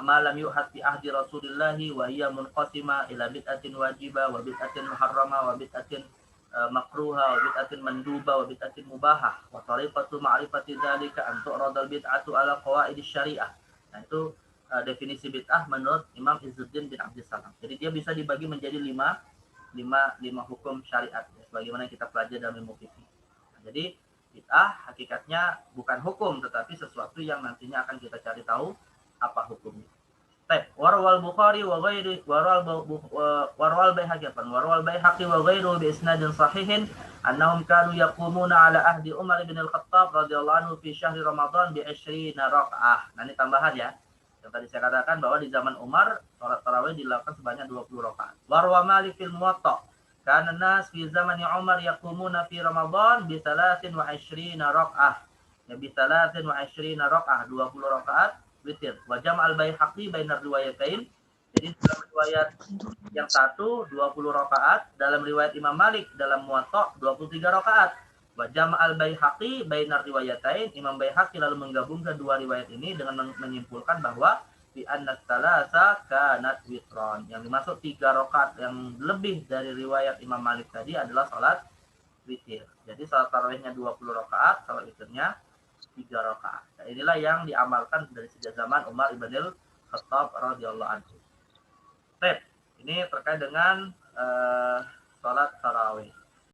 malam yuhad fi ahdi Rasulillahi wa hiya munqasima ila bid'atin wajibah wa bid'atin muharramah wa bid'atin makruha wa bid'atin manduba wa bid'atin mubahah wa tariqatu ma'rifati dzalika an tu'radal bid'atu ala qawaidis syariah. Nah, itu definisi bid'ah menurut Imam Izzuddin bin Abdussalam. Jadi dia bisa dibagi menjadi lima hukum syariat, ya, sebagaimana kita pelajari dalam ilmu fikih. Nah, jadi bid'ah hakikatnya bukan hukum, tetapi sesuatu yang nantinya akan kita cari tahu apa hukumnya. Warwal Bukhari wa ghairi warwal Baihaqi wa ghairu bi isnadin sahihin annahum kanu yaqumuna ala ahdi Umar bin Al-Khattab radhiyallahu anhu fi syahri Ramadan bi 20 rakaah. Nah, ini tambahan ya. Yang tadi saya katakan bahwa di zaman Umar salat tarawih dilakukan sebanyak 20 rakaat. Warwa Malik fil Muwatta kana nas fi zamani Umar yaqumuna fi Ramadan bi 23 rakaah. Ya bi 23 rakaah, 20 rakaat witir. Wa jam' al-Baihaqi bainar riwayatain. Jadi dalam riwayat yang satu 20 rakaat, dalam riwayat Imam Malik dalam Muwatta 23 rakaat. Wa jam' al-Baihaqi bainar riwayatain. Imam Baihaqi lalu menggabungkan dua riwayat ini dengan menyimpulkan bahwa bi anna tsalasa kanat witron. Yang dimaksud 3 rakaat yang lebih dari riwayat Imam Malik tadi adalah salat witir. Jadi salat tarawihnya 20 rakaat, salat witirnya 3 rakaat. Nah, inilah yang diamalkan dari sejak zaman Umar ibn Al-Khattab radhiyallahu anhu. Baik, ini terkait dengan salat tarawih.